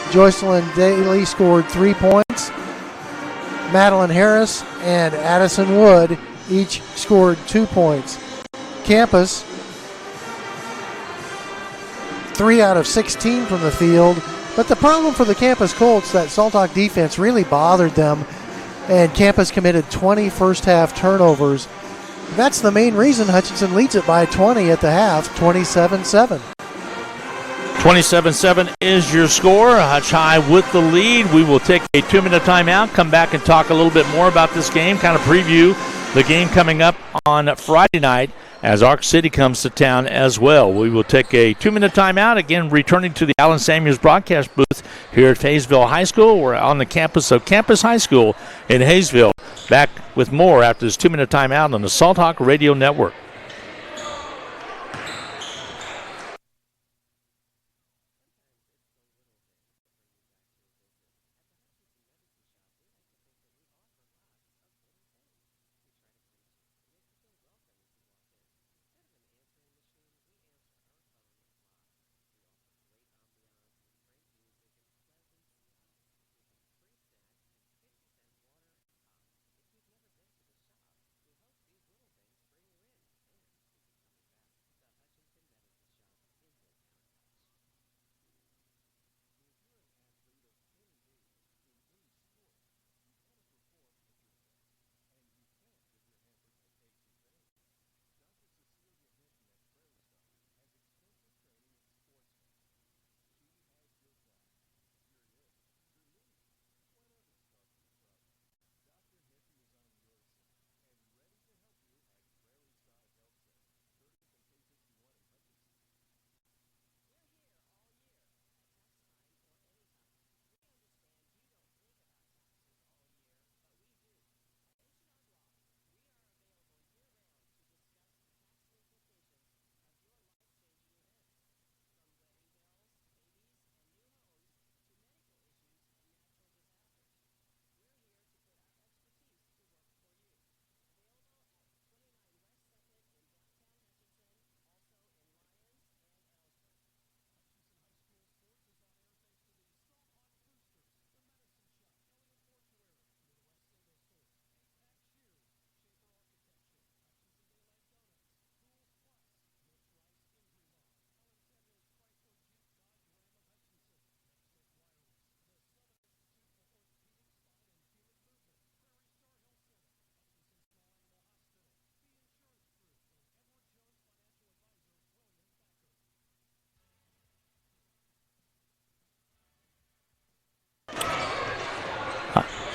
Joycelyn Daly scored 3 points. Madeline Harris and Addison Wood each scored 2 points. Campus, 3 out of 16 from the field. But the problem for the campus Colts, that Salthawk defense really bothered them, and campus committed 20 first-half turnovers. That's the main reason Hutchinson leads it by 20 at the half, 27-7. 27-7 is your score. Hutch High with the lead. We will take a 2-minute timeout, come back and talk a little bit more about this game, kind of preview the game coming up on Friday night as Ark City comes to town as well. We will take a 2-minute timeout, again returning to the Allen Samuels broadcast booth here at Hayesville High School. We're on the campus of Campus High School in Hayesville. Back with more after this 2-minute timeout on the Salthawk Radio Network.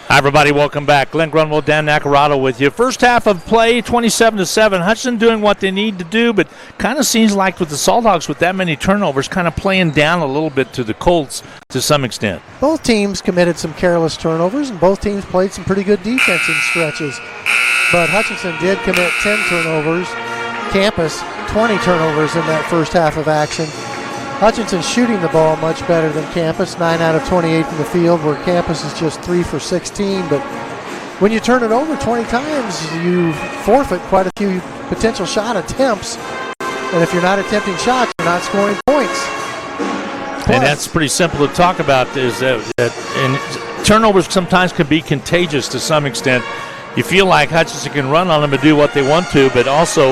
Hi, everybody. Welcome back. Glenn Grunwald, Dan Nacarado with you. First half of play, 27-7. Hutchinson doing what they need to do, but kind of seems like with the Salt Hawks with that many turnovers, kind of playing down a little bit to the Colts to some extent. Both teams committed some careless turnovers, and both teams played some pretty good defense in stretches. But Hutchinson did commit 10 turnovers. Campus, 20 turnovers in that first half of action. Hutchinson shooting the ball much better than Campus, 9 out of 28 from the field, where Campus is just 3 for 16. But when you turn it over 20 times, you forfeit quite a few potential shot attempts. And if you're not attempting shots, you're not scoring points. And that's pretty simple to talk about, is and turnovers sometimes can be contagious to some extent. You feel like Hutchinson can run on them and do what they want to, but also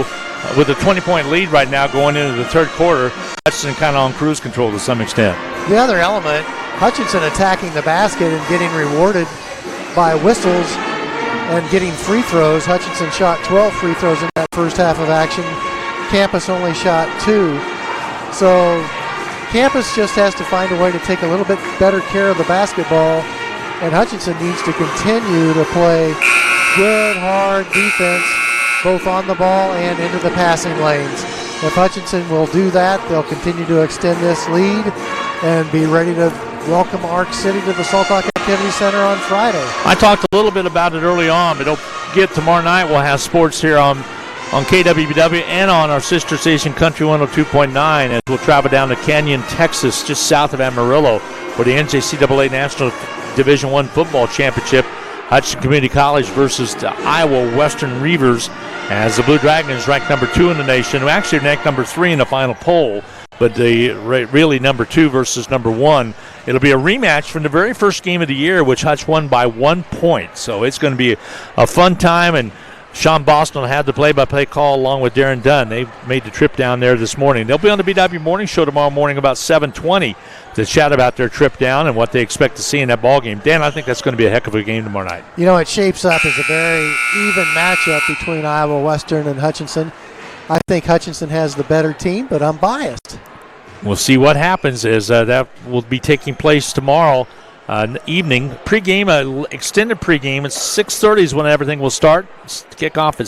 with a 20-point lead right now going into the third quarter, Hutchinson kind of on cruise control to some extent. The other element, Hutchinson attacking the basket and getting rewarded by whistles and getting free throws. Hutchinson shot 12 free throws in that first half of action. Campus only shot 2. So Campus just has to find a way to take a little bit better care of the basketball, and Hutchinson needs to continue to play good, hard defense, both on the ball and into the passing lanes. If Hutchinson will do that, they'll continue to extend this lead and be ready to welcome Ark City to the Salt Hawk Activity Center on Friday. I talked a little bit about it early on, but don't forget tomorrow night we'll have sports here on KWBW and on our sister station Country 102.9 as we'll travel down to Canyon, Texas, just south of Amarillo, for the NJCAA National Division I Football Championship. Hutchinson Community College versus the Iowa Western Reavers, as the Blue Dragons ranked number 2 in the nation, who actually ranked number 3 in the final poll, but they really number 2 versus number 1. It'll be a rematch from the very first game of the year, which Hutch won by 1 point. So it's going to be a fun time, and Sean Boston had the play-by-play call along with Darren Dunn. They made the trip down there this morning. They'll be on the BW Morning Show tomorrow morning about 7:20 to chat about their trip down and what they expect to see in that ball game. Dan, I think that's going to be a heck of a game tomorrow night. You know, it shapes up as a very even matchup between Iowa Western and Hutchinson. I think Hutchinson has the better team, but I'm biased. We'll see what happens as that will be taking place tomorrow evening. Pre-game, extended pre-game. It's 6:30 is when everything will start. Kickoff at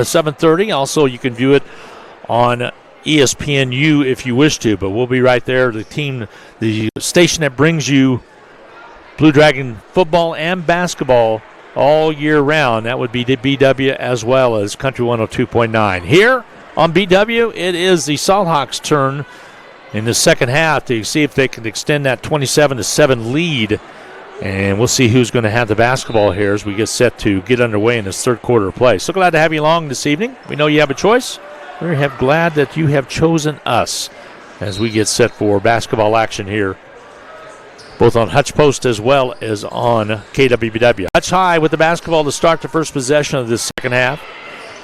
7:30. Also, you can view it on ESPNU if you wish to, but we'll be right there. The station that brings you Blue Dragon football and basketball all year round. That would be the BW as well as Country 102.9. Here on BW, it is the Salt Hawks' turn in the second half to see if they can extend that 27-7 lead. And we'll see who's going to have the basketball here as we get set to get underway in this third quarter of play. So glad to have you along this evening. We know you have a choice. We're glad that you have chosen us as we get set for basketball action here, both on Hutch Post as well as on KWBW. Hutch high with the basketball to start the first possession of this second half.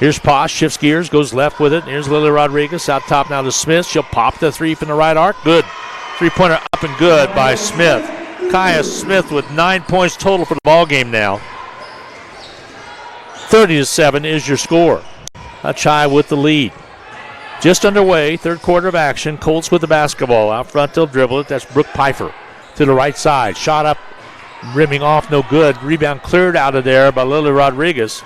Here's Posh, shifts gears, goes left with it. Here's Lily Rodriguez out top now to Smith. She'll pop the 3 from the right arc. Good. Three-pointer up and good by Smith. Kaya Smith with 9 points total for the ball game now. 30-7 is your score. Hutch high with the lead. Just underway, third quarter of action. Colts with the basketball. Out front, they'll dribble it. That's Brooke Pfeiffer to the right side. Shot up, rimming off, no good. Rebound cleared out of there by Lily Rodriguez.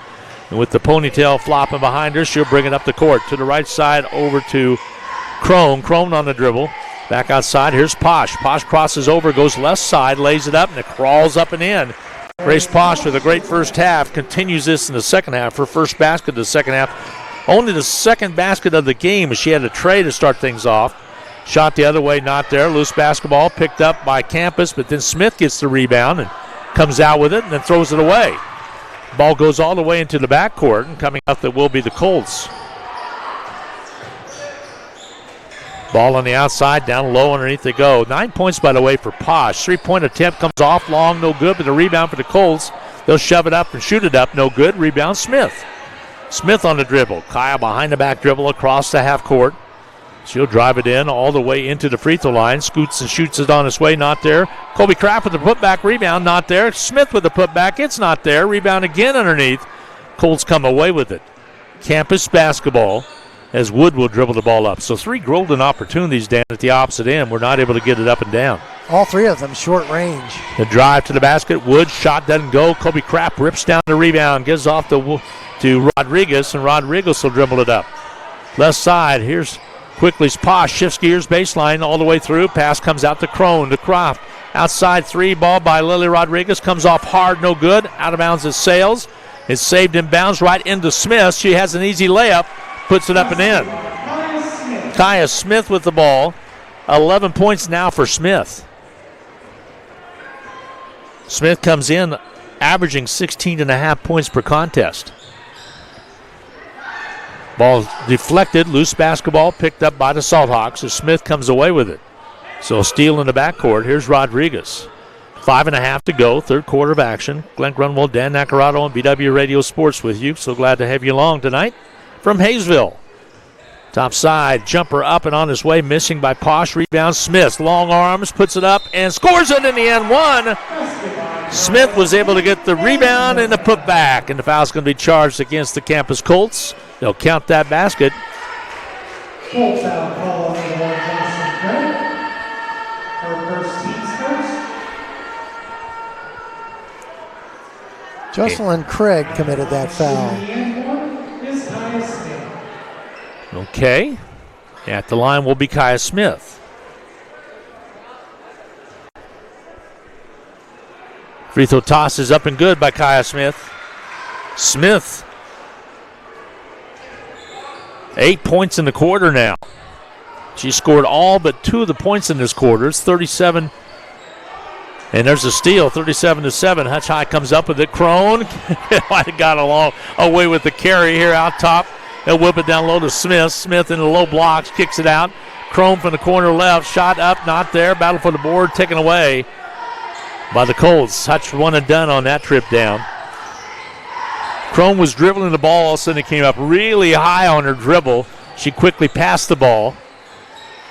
And with the ponytail flopping behind her, she'll bring it up the court. To the right side, over to Crone. Crone on the dribble. Back outside, here's Posh. Posh crosses over, goes left side, lays it up, and it crawls up and in. Grace Posh with a great first half. Continues this in the second half. Her first basket of the second half. Only the second basket of the game as she had a tray to start things off. Shot the other way, not there. Loose basketball picked up by Campus, but then Smith gets the rebound and comes out with it and then throws it away. Ball goes all the way into the backcourt, and coming up that will be the Colts. Ball on the outside, down low underneath they go. 9 points, by the way, for Posh. 3-point attempt comes off long, no good, but the rebound for the Colts. They'll shove it up and shoot it up, no good. Rebound Smith. Smith on the dribble. Kyle behind the back dribble across the half court. She'll drive it in all the way into the free throw line. Scoots and shoots it on its way, not there. Colby Kraft with the putback rebound, not there. Smith with the putback, it's not there. Rebound again underneath. Colts come away with it. Campus basketball as Wood will dribble the ball up. So 3 golden opportunities down at the opposite end. We're not able to get it up and down. All three of them short range. The drive to the basket. Woods shot doesn't go. Kobe Craft rips down the rebound. Gives off to Rodriguez, and Rodriguez will dribble it up. Left side. Here's Quickly's Posh. Shifts gears baseline all the way through. Pass comes out to Crone. To Croft. Outside three. Ball by Lily Rodriguez. Comes off hard. No good. Out of bounds is Sales. It's saved in bounds right into Smith. She has an easy layup. Puts it up and in. Kaya Smith with the ball. 11 points now for Smith. Smith comes in averaging 16.5 points per contest. Ball deflected, loose basketball picked up by the Salthawks as Smith comes away with it. So steal in the backcourt. Here's Rodriguez. 5.5 to go, third quarter of action. Glenn Grunwald, Dan Nacarado on BW Radio Sports with you. So glad to have you along tonight from Hayesville. Top side, jumper up and on his way, missing by Posh. Rebound, Smith, long arms, puts it up and scores it in the end one. Smith was able to get the rebound and the putback, and the foul's going to be charged against the Campus Colts. They'll count that basket. Colts out call on the one Johnson Craig. Her first team's first. Jocelyn Craig committed that foul. Okay. At the line will be Kaya Smith. Free throw toss is up and good by Kaya Smith. Smith, 8 points in the quarter now. She scored all but 2 of the points in this quarter. It's 37. And there's a steal, 37-7. Hutch High comes up with it. Crone might have got away with the carry here out top. They'll whip it down low to Smith. Smith in the low blocks, kicks it out. Crone from the corner left, shot up, not there. Battle for the board, taken away by the Colts. Hutch one and done on that trip down. Crone was dribbling the ball. All of a sudden it came up really high on her dribble. She quickly passed the ball.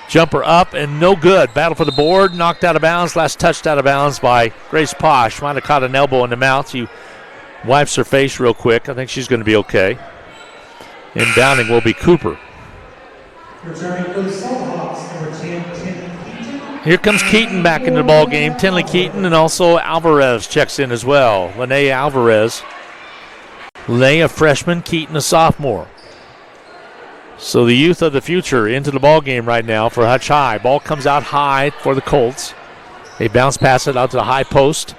Jumper up and no good. Battle for the board, knocked out of bounds. Last touched out of bounds by Grace Posh. Might have caught an elbow in the mouth. She wipes her face real quick. I think she's going to be okay. Inbounding will be Cooper. Returning for the Salthawks, number 10, Keaton. Here comes Keaton back into the ball game. Tinley Keaton and also Alvarez checks in as well. Lene Alvarez. Lene a freshman, Keaton a sophomore. So the youth of the future into the ball game right now for Hutch High. Ball comes out high for the Colts. They bounce pass it out to the high post.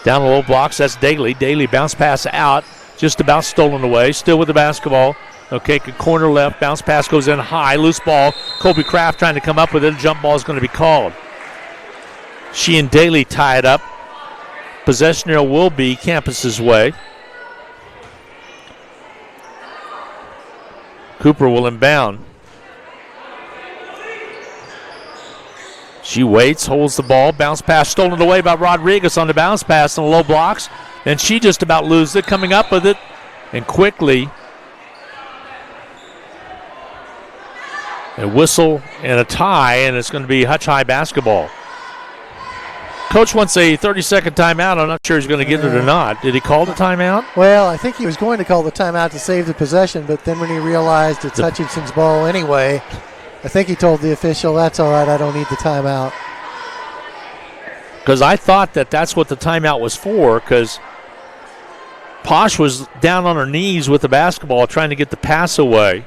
Down the low blocks, that's Daly. Daly bounce pass out, just about stolen away. Still with the basketball. Okay, corner left, bounce pass goes in high, loose ball. Kobe Craft trying to come up with it. A jump ball is going to be called. She and Daly tie it up. Possession arrow will be Campus's way. Cooper will inbound. She waits, holds the ball. Bounce pass stolen away by Rodriguez on the bounce pass on the low blocks. And she just about loses it, coming up with it. And quickly, a whistle and a tie, and it's going to be Hutch High basketball. Coach wants a 30-second timeout. I'm not sure he's going to get it or not. Did he call the timeout? Well, I think he was going to call the timeout to save the possession, but then when he realized it's Hutchinson's ball anyway, I think he told the official, that's all right, I don't need the timeout. Because I thought that's what the timeout was for, because Posh was down on her knees with the basketball trying to get the pass away.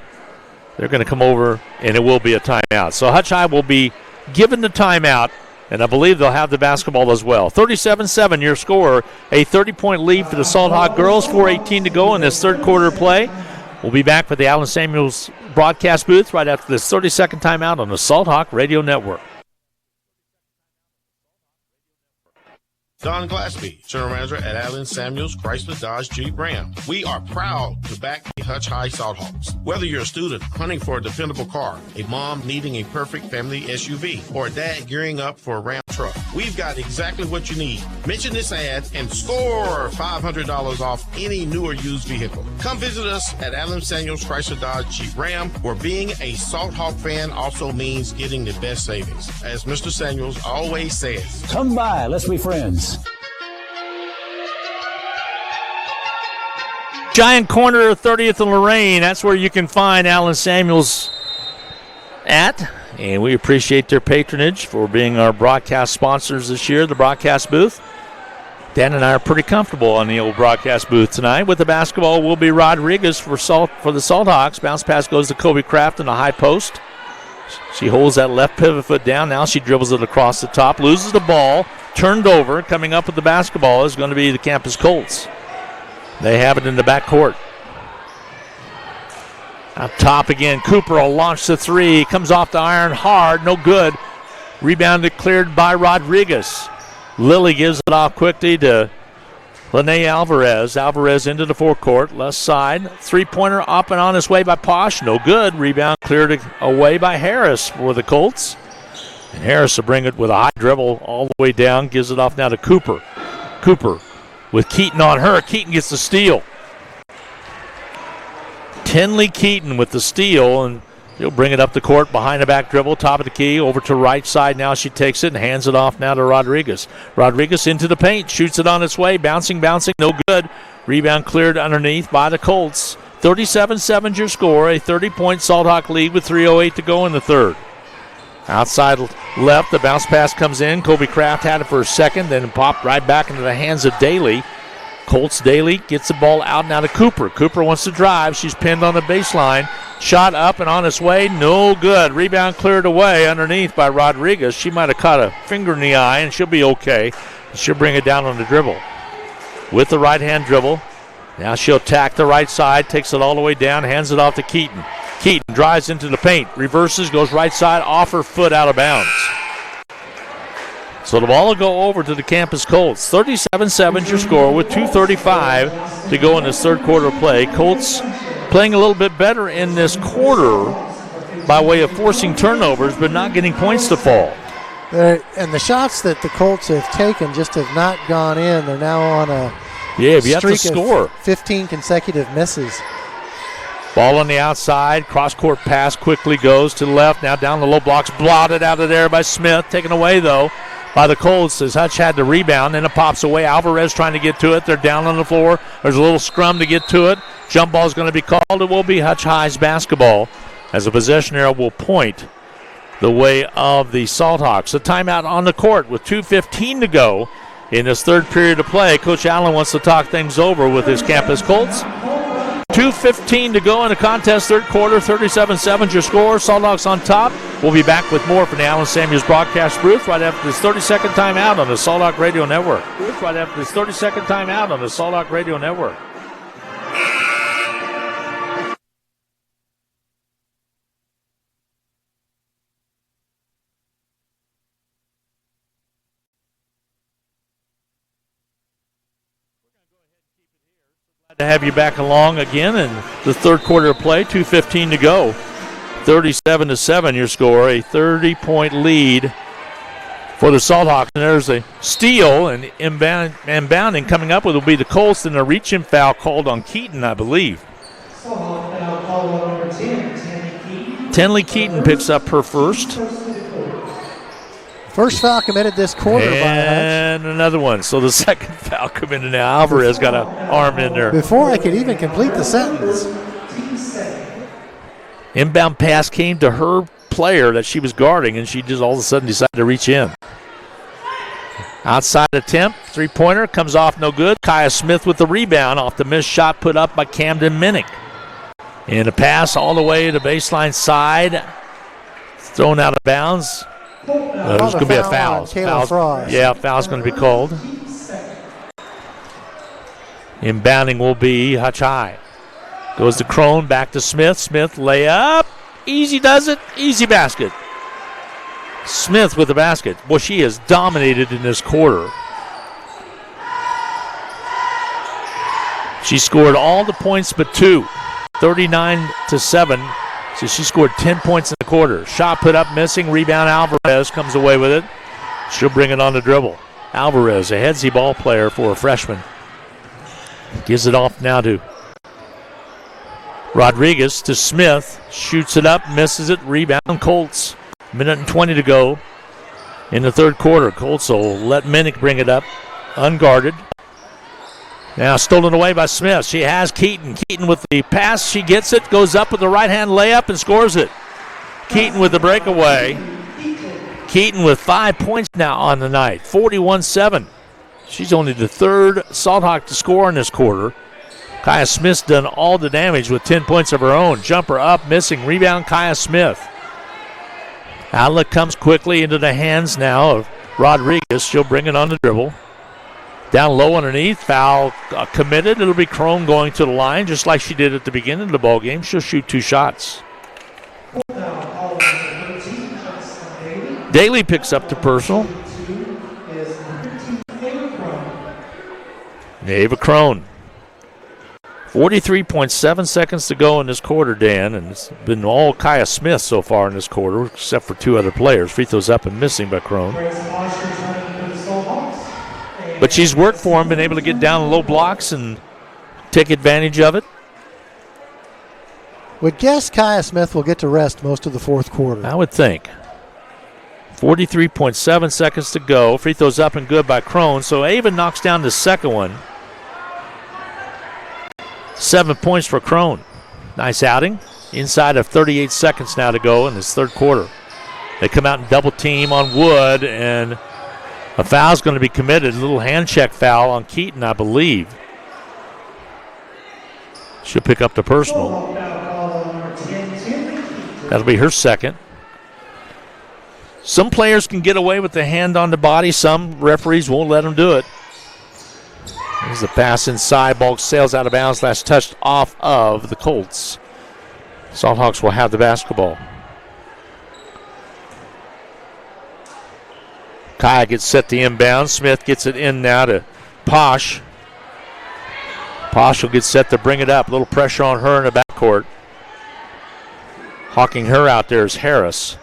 They're going to come over, and it will be a timeout. So Hutch High will be given the timeout, and I believe they'll have the basketball as well. 37-7, your score. A 30-point lead for the Salt Hawk girls. 4:18 to go in this third quarter of play. We'll be back with the Allen Samuels broadcast booth right after this 30-second timeout on the Salt Hawk Radio Network. Don Glaspie, General Manager at Allen Samuels Chrysler Dodge Jeep Ram. We are proud to back the Hutch High Salthawks. Whether you're a student hunting for a dependable car, a mom needing a perfect family SUV, or a dad gearing up for a Ram truck, we've got exactly what you need. Mention this ad and score $500 off any new or used vehicle. Come visit us at Allen Samuels Chrysler Dodge Jeep Ram, where being a Salthawk fan also means getting the best savings. As Mr. Samuels always says, come by, let's be friends. Giant corner of 30th and Lorraine. That's where you can find Allen Samuels at. And we appreciate their patronage for being our broadcast sponsors this year, the broadcast booth. Dan and I are pretty comfortable on the old broadcast booth tonight. With the basketball will be Rodriguez for the Salt Hawks. Bounce pass goes to Kobe Kraft in the high post. She holds that left pivot foot down. Now she dribbles it across the top, loses the ball, turned over. Coming up with the basketball is going to be the Campus Colts. They have it in the backcourt. Up top again, Cooper will launch the three. Comes off the iron hard, no good. Rebounded, cleared by Rodriguez. Lily gives it off quickly to Lene Alvarez. Alvarez into the forecourt, left side. Three-pointer up and on his way by Posh, no good. Rebound cleared away by Harris for the Colts. And Harris will bring it with a high dribble all the way down. Gives it off now to Cooper. Cooper with Keaton on her. Keaton gets the steal. Tinley Keaton with the steal, and he'll bring it up the court behind the back dribble, top of the key, over to right side. Now she takes it and hands it off now to Rodriguez. Rodriguez into the paint, shoots it on its way, bouncing, no good. Rebound cleared underneath by the Colts. 37-7 your score, a 30-point Salt Hawk lead with 3:08 to go in the third. Outside left, the bounce pass comes in. Kobe Kraft had it for a second, then popped right back into the hands of Daly. Colts Daly gets the ball out now to Cooper. Cooper wants to drive. She's pinned on the baseline. Shot up and on its way. No good. Rebound cleared away underneath by Rodriguez. She might have caught a finger in the eye, and she'll be okay. She'll bring it down on the dribble. With the right-hand dribble. Now she'll attack the right side. Takes it all the way down. Hands it off to Keaton. Keaton drives into the paint. Reverses. Goes right side. Off her foot out of bounds. So the ball will go over to the Campus Colts. 37-7 your score with 2:35 to go in this third quarter of play. Colts playing a little bit better in this quarter by way of forcing turnovers, but not getting points to fall. And the shots that the Colts have taken just have not gone in. They're now on a streak of 15 consecutive misses. Ball on the outside. Cross-court pass quickly goes to the left. Now down the low blocks. Blotted out of there by Smith. Taken away, though, by the Colts as Hutch had the rebound. Then it pops away. Alvarez trying to get to it. They're down on the floor. There's a little scrum to get to it. Jump ball is going to be called. It will be Hutch High's basketball as a possession arrow will point the way of the Salt Hawks. A timeout on the court with 2:15 to go in this third period of play. Coach Allen wants to talk things over with his Campus Colts. 2:15 to go in the contest, third quarter, 37-7 your score. Salt Hawks on top. We'll be back with more from the Allen Samuels broadcast booth right after this 30-second timeout on the Salt Hawk Radio Network. Right after this 30-second timeout on the Salt Hawk Radio Network. To have you back along again in the third quarter of play, 2:15 to go. 37-7 your score, a 30-point lead for the Salt Hawks. And there's a steal and inbounding coming up with will be the Colts, and a reach-in foul called on Keaton, I believe. Tinley Keaton picks up her first. First foul committed this quarter by Hutch. And another one. So the second foul committed now. Alvarez got an arm in there. Before I could even complete the sentence. Inbound pass came to her player that she was guarding, and she just all of a sudden decided to reach in. Outside attempt, three-pointer, comes off no good. Kaya Smith with the rebound off the missed shot put up by Camden Minnick. And a pass all the way to baseline side. Thrown out of bounds. There's going to be a foul. Foul's going to be called. Inbounding will be Hutch High. Goes to Crone, back to Smith. Smith layup. Easy does it. Easy basket. Smith with the basket. Boy, she has dominated in this quarter. She scored all the points but two. 39-7. So she scored 10 points in the quarter. Shot put up, missing. Rebound, Alvarez comes away with it. She'll bring it on the dribble. Alvarez, a headsy ball player for a freshman. Gives it off now to Rodriguez to Smith. Shoots it up, misses it. Rebound, Colts. Minute and 20 to go in the third quarter. Colts will let Minnick bring it up, unguarded. Now stolen away by Smith. She has Keaton. Keaton with the pass. She gets it, goes up with the right-hand layup and scores it. Keaton with the breakaway. Keaton with 5 points now on the night, 41-7. She's only the third Salt Hawk to score in this quarter. Kaya Smith's done all the damage with 10 points of her own. Jumper up, missing. Rebound, Kaya Smith. Outlet comes quickly into the hands now of Rodriguez. She'll bring it on the dribble. Down low underneath, foul committed. It'll be Crone going to the line just like she did at the beginning of the ball game. She'll shoot 2 shots. Daly picks up the personal. Ava Crone. 43.7 seconds to go in this quarter, Dan, and it's been all Kaya Smith so far in this quarter, except for 2 other players. Free throws up and missing by Crone. But she's worked for him, been able to get down low blocks and take advantage of it. Would guess Kaya Smith will get to rest most of the fourth quarter. I would think. 43.7 seconds to go. Free throws up and good by Crone. So Ava knocks down the second one. 7 points for Crone. Nice outing. Inside of 38 seconds now to go in this third quarter. They come out and double team on Wood, and a foul's going to be committed. A little hand check foul on Keaton, I believe. She'll pick up the personal. That'll be her second. Some players can get away with the hand on the body. Some referees won't let them do it. There's the pass inside. Ball sails out of bounds. Last touched off of the Colts. Salt Hawks will have the basketball. Kaya gets set to inbound. Smith gets it in now to Posh. Posh will get set to bring it up. A little pressure on her in the backcourt. Hawking her out there is Harris.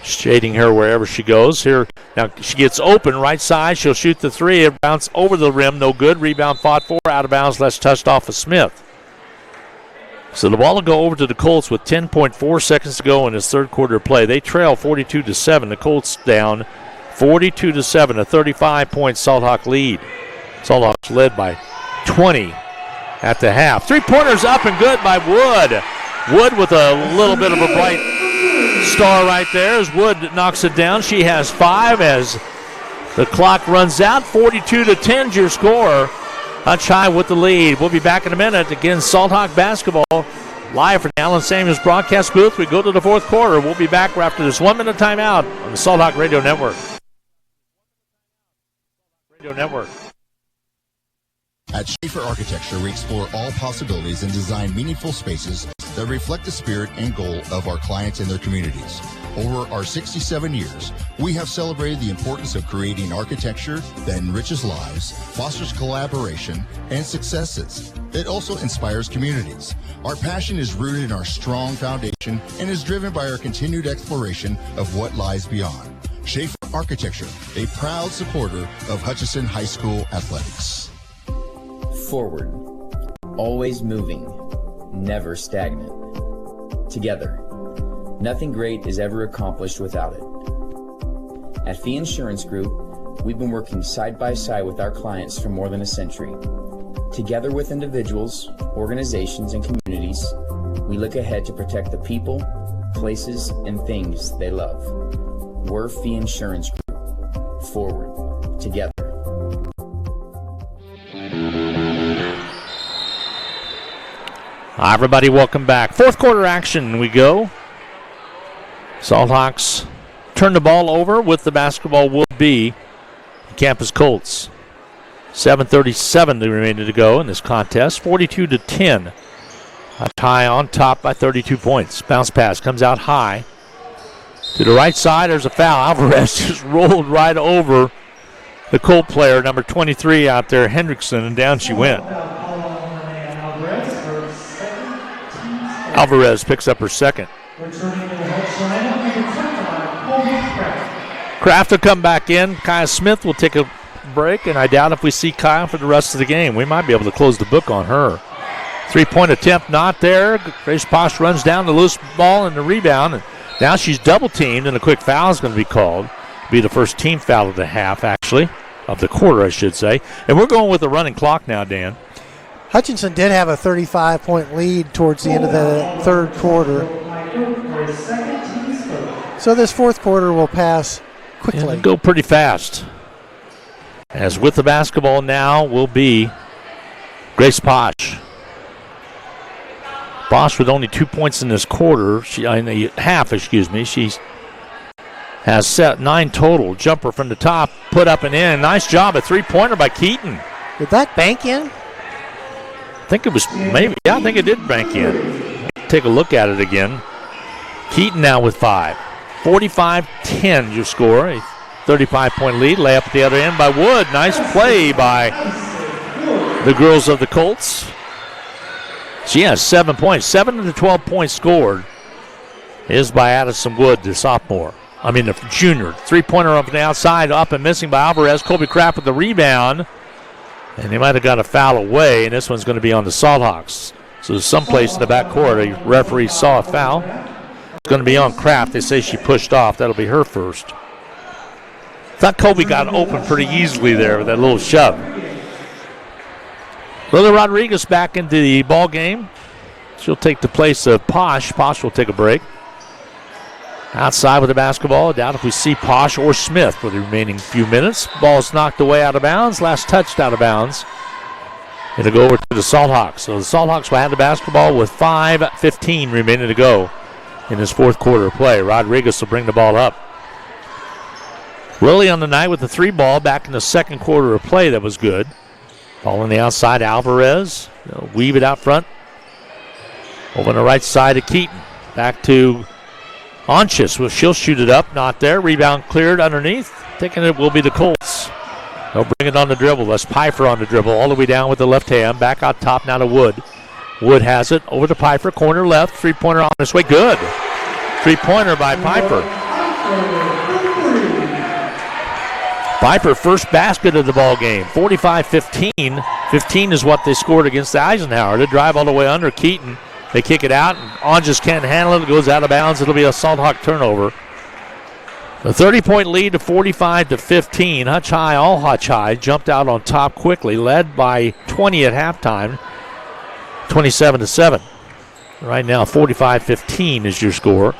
Shading her wherever she goes. Here, now she gets open right side. She'll shoot the 3. It bounce over the rim. No good. Rebound fought for. Out of bounds. Last touched off of Smith. So the ball will go over to the Colts with 10.4 seconds to go in this third quarter of play. They trail 42-7. The Colts down 42-7. A 35-point Salt Hawk lead. Salt Hawks led by 20 at the half. 3-pointers up and good by Wood. Wood with a little bit of a bright star right there as Wood knocks it down. She has 5 as the clock runs out. 42-10 your score. Hutch High with the lead. We'll be back in a minute. Again, Salt Hawk basketball live from the Allen Samuels broadcast booth. We go to the fourth quarter. We'll be back after this 1-minute timeout on the Salt Hawk Radio Network. At Schaefer Architecture, we explore all possibilities and design meaningful spaces that reflect the spirit and goal of our clients and their communities. Over our 67 years, we have celebrated the importance of creating architecture that enriches lives, fosters collaboration, and successes. It also inspires communities. Our passion is rooted in our strong foundation and is driven by our continued exploration of what lies beyond. Schaefer Architecture, a proud supporter of Hutchinson High School athletics. Forward, always moving, never stagnant. Together, nothing great is ever accomplished without it. At Fee Insurance Group, we've been working side by side with our clients for more than a century. Together with individuals, organizations, and communities, we look ahead to protect the people, places, and things they love. We're Fee Insurance Group. Forward, together. Hi, everybody. Welcome back. Fourth quarter action we go. Salt Hawks turn the ball over with the basketball will be Campus Colts. 7:37 remaining to go in this contest. 42-10. A tie on top by 32 points. Bounce pass comes out high. To the right side, there's a foul. Alvarez just rolled right over the Colt player, number 23 out there, Hendrickson, and down she went. Alvarez picks up her second. Kraft will come back in. Kaya Smith will take a break, and I doubt if we see Kaya for the rest of the game. We might be able to close the book on her. 3-point attempt not there. Grace Posh runs down the loose ball and the rebound. And now she's double teamed, and a quick foul is going to be called. Be the first team foul of the half, actually, of the quarter, I should say. And we're going with a running clock now, Dan. Hutchinson did have a 35-point lead towards the end of the third quarter. So this fourth quarter will pass quickly. It'll go pretty fast. As with the basketball now will be Grace Posh. Bosch with only 2 points in this quarter. In the half, She has set 9 total. Jumper from the top, put up and in. Nice job, a three-pointer by Keaton. Did that bank in? I think it was maybe. Yeah, I think it did bank in. Take a look at it again. Keaton now with 5. 45-10 your score. A 35-point lead. Layup at the other end by Wood. Nice play by the girls of the Colts. She has 7 points. 7 of the 12 points scored is by Addison Wood, the sophomore. The junior. Three-pointer up on the outside, up and missing by Alvarez. Colby Kraft with the rebound. And they might have got a foul away, and this one's going to be on the Salthawks. So someplace in the backcourt, a referee saw a foul. It's going to be on Kraft. They say she pushed off. That'll be her first. Thought Colby got open pretty easily there with that little shove. Lily Rodriguez back into the ball game. She'll take the place of Posh. Posh will take a break. Outside with the basketball. I doubt if we see Posh or Smith for the remaining few minutes. Ball's knocked away out of bounds. Last touched out of bounds. It'll go over to the Salthawks. So the Salthawks will have the basketball with 5:15 remaining to go in this fourth quarter of play. Rodriguez will bring the ball up. Lily on the night with the 3 ball back in the second quarter of play. That was good. Ball on the outside, Alvarez. They'll weave it out front. Over on the right side of Keaton. Back to Onchis. Well, she'll shoot it up. Not there. Rebound cleared underneath. Taking it will be the Colts. They'll bring it on the dribble. That's Pfeiffer on the dribble. All the way down with the left hand. Back out top now to Wood. Wood has it. Over to Pfeiffer. Corner left. Three-pointer on this way. Good. Three-pointer by Pfeiffer. Pfeiffer, first basket of the ball game. 45-15. 15 is what they scored against the Eisenhower. They drive all the way under Keaton. They kick it out, and On just can't handle it. It goes out of bounds. It'll be a Salthawk turnover. A 30-point lead to 45-15. Hutch High, all Hutch High, jumped out on top quickly, led by 20 at halftime, 27-7. Right now, 45-15 is your score,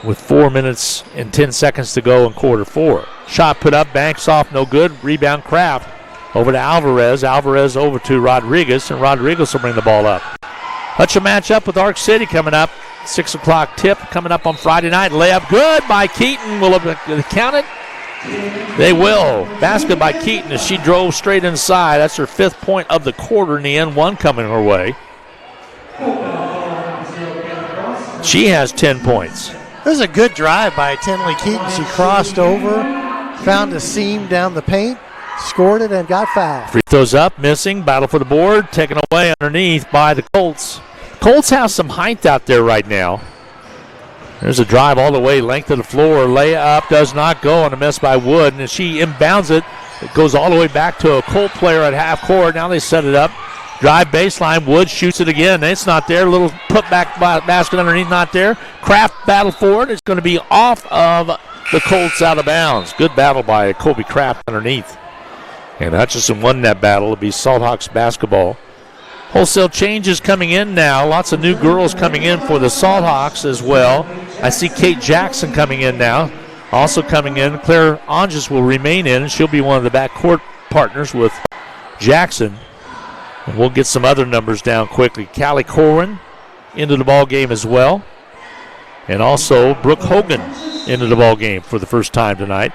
with 4 minutes and 10 seconds to go in quarter 4. Shot put up, banks off, no good. Rebound Kraft over to Alvarez. Alvarez over to Rodriguez, and Rodriguez will bring the ball up. Hutch a match up with Ark City coming up. 6 o'clock tip coming up on Friday night. Layup good by Keaton. Will it count it? They will. Basket by Keaton as she drove straight inside. That's her 5th point of the quarter in the end. 1 coming her way. She has 10 points. This is a good drive by Tinley Keaton. She crossed over, found a seam down the paint, scored it, and got fouled. Free throws up, missing. Battle for the board. Taken away underneath by the Colts. Colts have some height out there right now. There's a drive all the way, length of the floor. Layup does not go on a miss by Wood. And as she inbounds it, it goes all the way back to a Colt player at half court. Now they set it up. Drive baseline. Wood shoots it again. It's not there. Little putback basket underneath, not there. Kraft battle for it. It's going to be off of the Colts out of bounds. Good battle by Colby Kraft underneath. And Hutchinson won that battle. It'll be Salthawks basketball. Wholesale changes coming in now. Lots of new girls coming in for the Salthawks as well. I see Kate Jackson coming in now. Also coming in, Claire Onges will remain in, and she'll be one of the backcourt partners with Jackson. And we'll get some other numbers down quickly. Callie Corwin into the ball game as well. And also Brooke Hogan into the ball game for the first time tonight.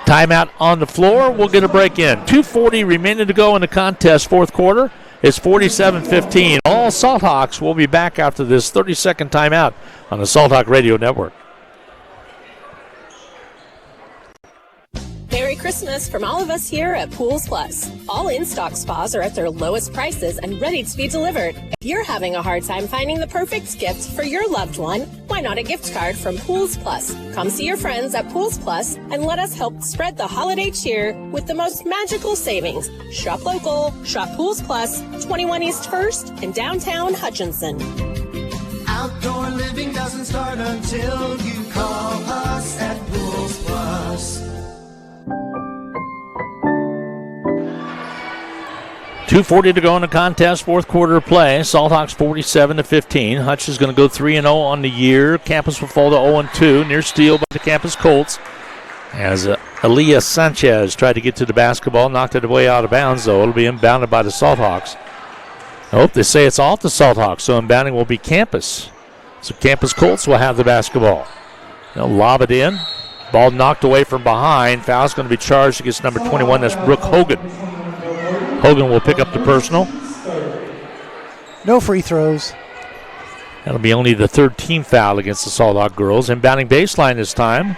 Timeout on the floor. We'll get a break in. 2:40 remaining to go in the contest, fourth quarter. It's 47-15. All Salthawks will be back after this 30-second timeout on the Salthawk Radio Network. Merry Christmas from all of us here at Pools Plus. All in-stock spas are at their lowest prices and ready to be delivered. If you're having a hard time finding the perfect gift for your loved one, why not a gift card from Pools Plus? Come see your friends at Pools Plus and let us help spread the holiday cheer with the most magical savings. Shop local, shop Pools Plus, 21 East 1st in downtown Hutchinson. Outdoor living doesn't start until you call us at Pools Plus. 2:40 to go in the contest, fourth quarter of play. Salthawks 47-15. Hutch is going to go 3-0 on the year. Campus will fall to 0-2. Near steal by the Campus Colts. As Aaliyah Sanchez tried to get to the basketball, knocked it away out of bounds, though. It'll be inbounded by the Salthawks. I hope they say it's off the Salthawks, so inbounding will be Campus. So Campus Colts will have the basketball. They'll lob it in. Ball knocked away from behind. Foul's going to be charged against number 21. That's Brooke Hogan. Hogan will pick up the personal. No free throws. That'll be only the third team foul against the Salthawk girls. Inbounding baseline this time.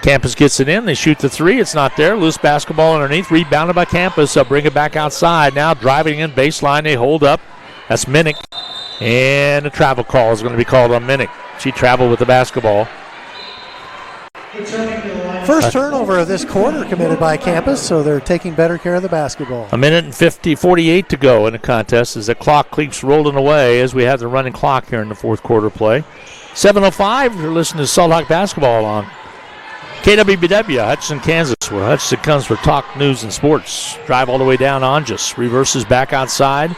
Campus gets it in. They shoot the three. It's not there. Loose basketball underneath. Rebounded by Campus. They'll bring it back outside. Now driving in baseline. They hold up. That's Minnick. And a travel call is going to be called on Minnick. She traveled with the basketball. First turnover of this quarter committed by Campus, so they're taking better care of the basketball. A minute and 48 to go in the contest as the clock keeps rolling away as we have the running clock here in the fourth quarter play. 7:05, you're listening to Salthawk basketball on KWBW, Hutchinson, Kansas, where Hutchinson comes for talk, news, and sports. Drive all the way down Onjus. Reverses back outside.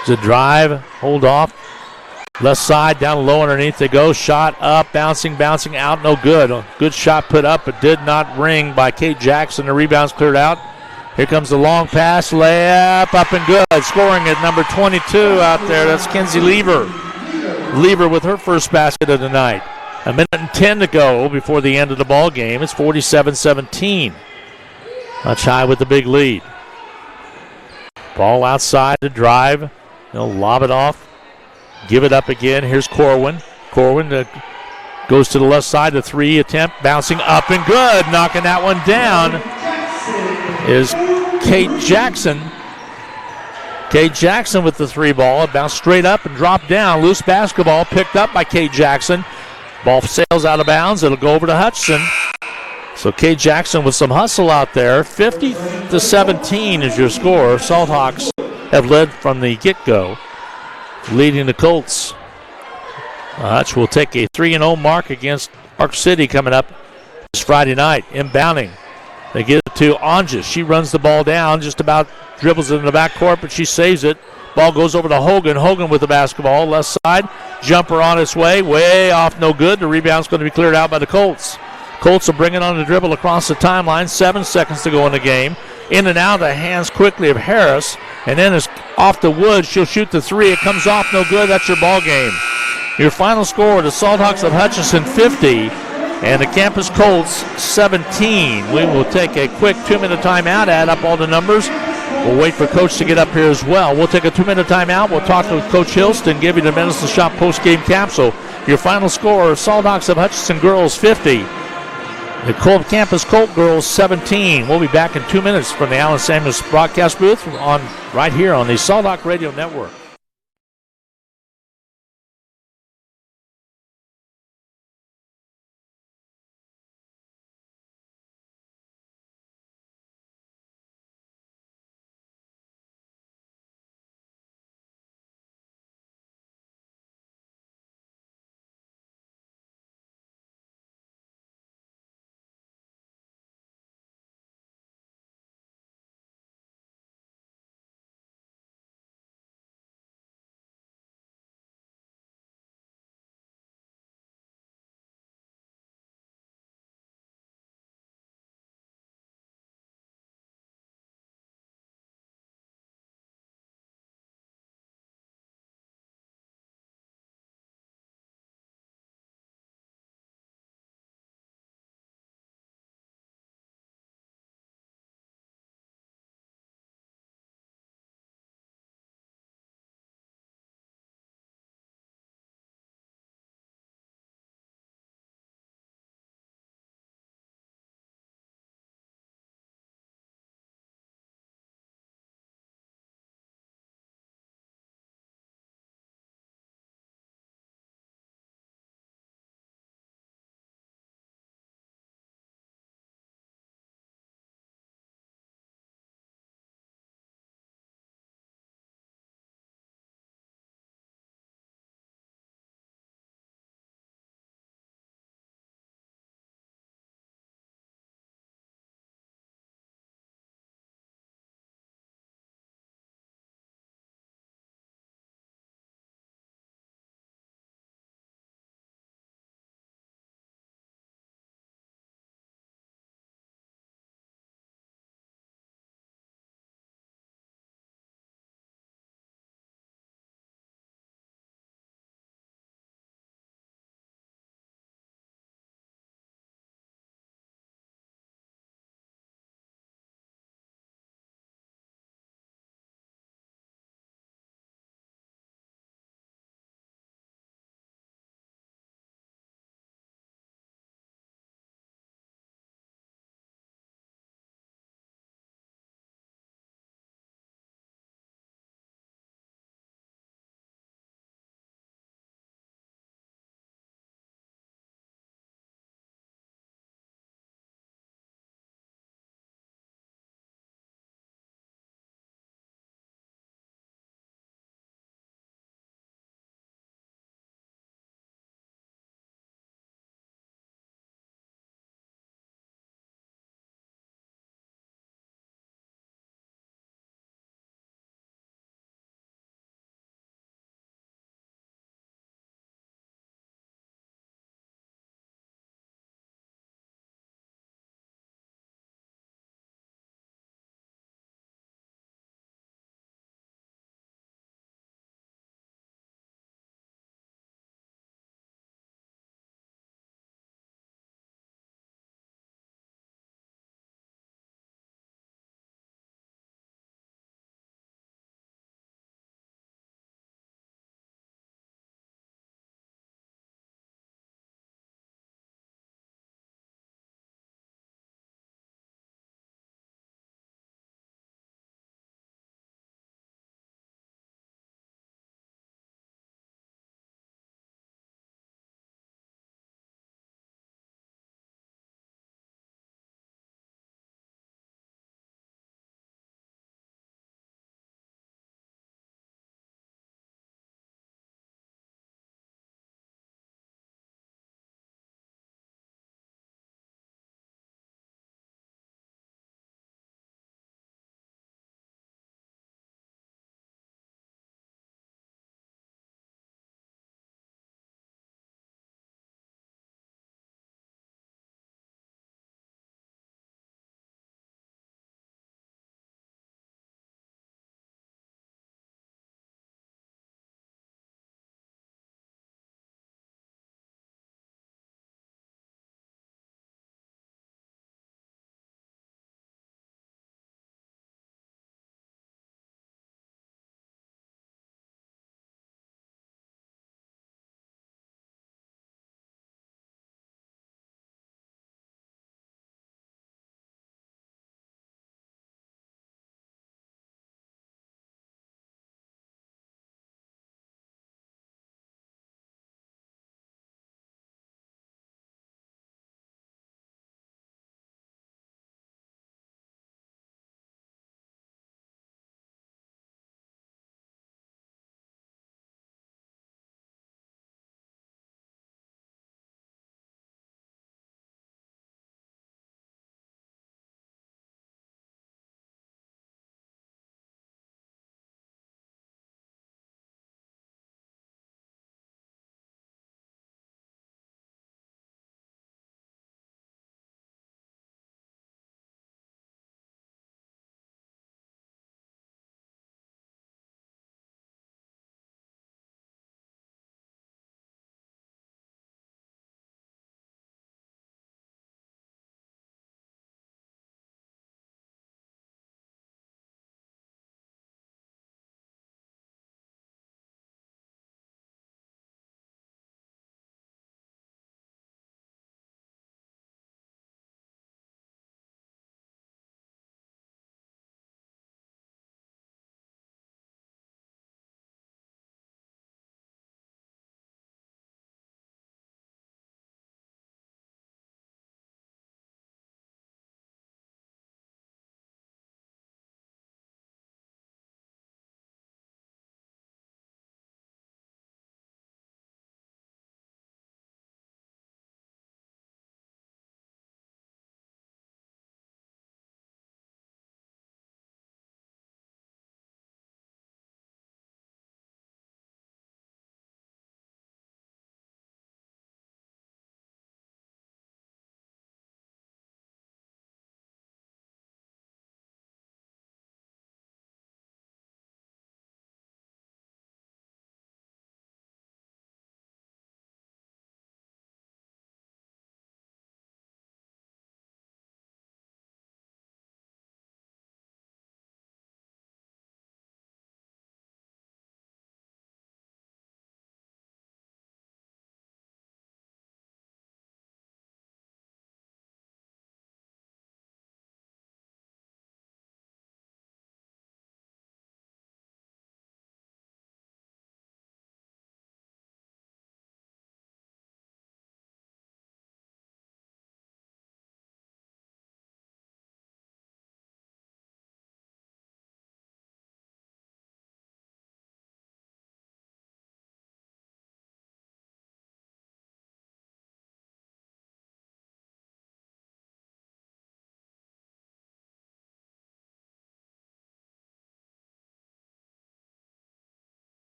It's a drive, hold off. Left side, down low underneath they go. Shot up, bouncing out, no good. A good shot put up, but did not ring by Kate Jackson. The rebound's cleared out. Here comes the long pass, layup, up and good. Scoring at number 22 out there. That's Kenzie Lever. Lever with her first basket of the night. A minute and 10 to go before the end of the ball game. It's 47-17. Hutch High with the big lead. Ball outside to drive. They'll lob it off. Give it up again. Here's Corwin. Corwin goes to the left side. The three attempt. Bouncing up and good. Knocking that one down is Kate Jackson. Kate Jackson with the three ball. It bounced straight up and dropped down. Loose basketball picked up by Kate Jackson. Ball sails out of bounds. It'll go over to Hutchinson. So Kate Jackson with some hustle out there. 50-17 is your score. Salthawks have led from the get-go, leading the Colts. Hutch will take a 3-0 mark against Park City coming up this Friday night. Inbounding. They get it to Onjus. She runs the ball down, just about dribbles it in the backcourt, but she saves it. Ball goes over to Hogan. Hogan with the basketball. Left side. Jumper on its way. Way off, no good. The rebound's going to be cleared out by the Colts. Colts will bring it on the dribble across the timeline. 7 seconds to go in the game. In and out of the hands quickly of Harris. And then it's off the wood. She'll shoot the three. It comes off, no good. That's your ball game. Your final score, the Salthawks of Hutchinson 50 and the Campus Colts 17. We will take a quick 2-minute timeout, add up all the numbers. We'll wait for Coach to get up here as well. We'll take a 2-minute timeout. We'll talk to Coach Hilston, give you the Medicine Shop post-game capsule. Your final score, Salthawks of Hutchinson girls 50. The Campus Colt girls 17. We'll be back in 2 minutes from the Allen Samuels broadcast booth right here on the Salthawk Radio Network.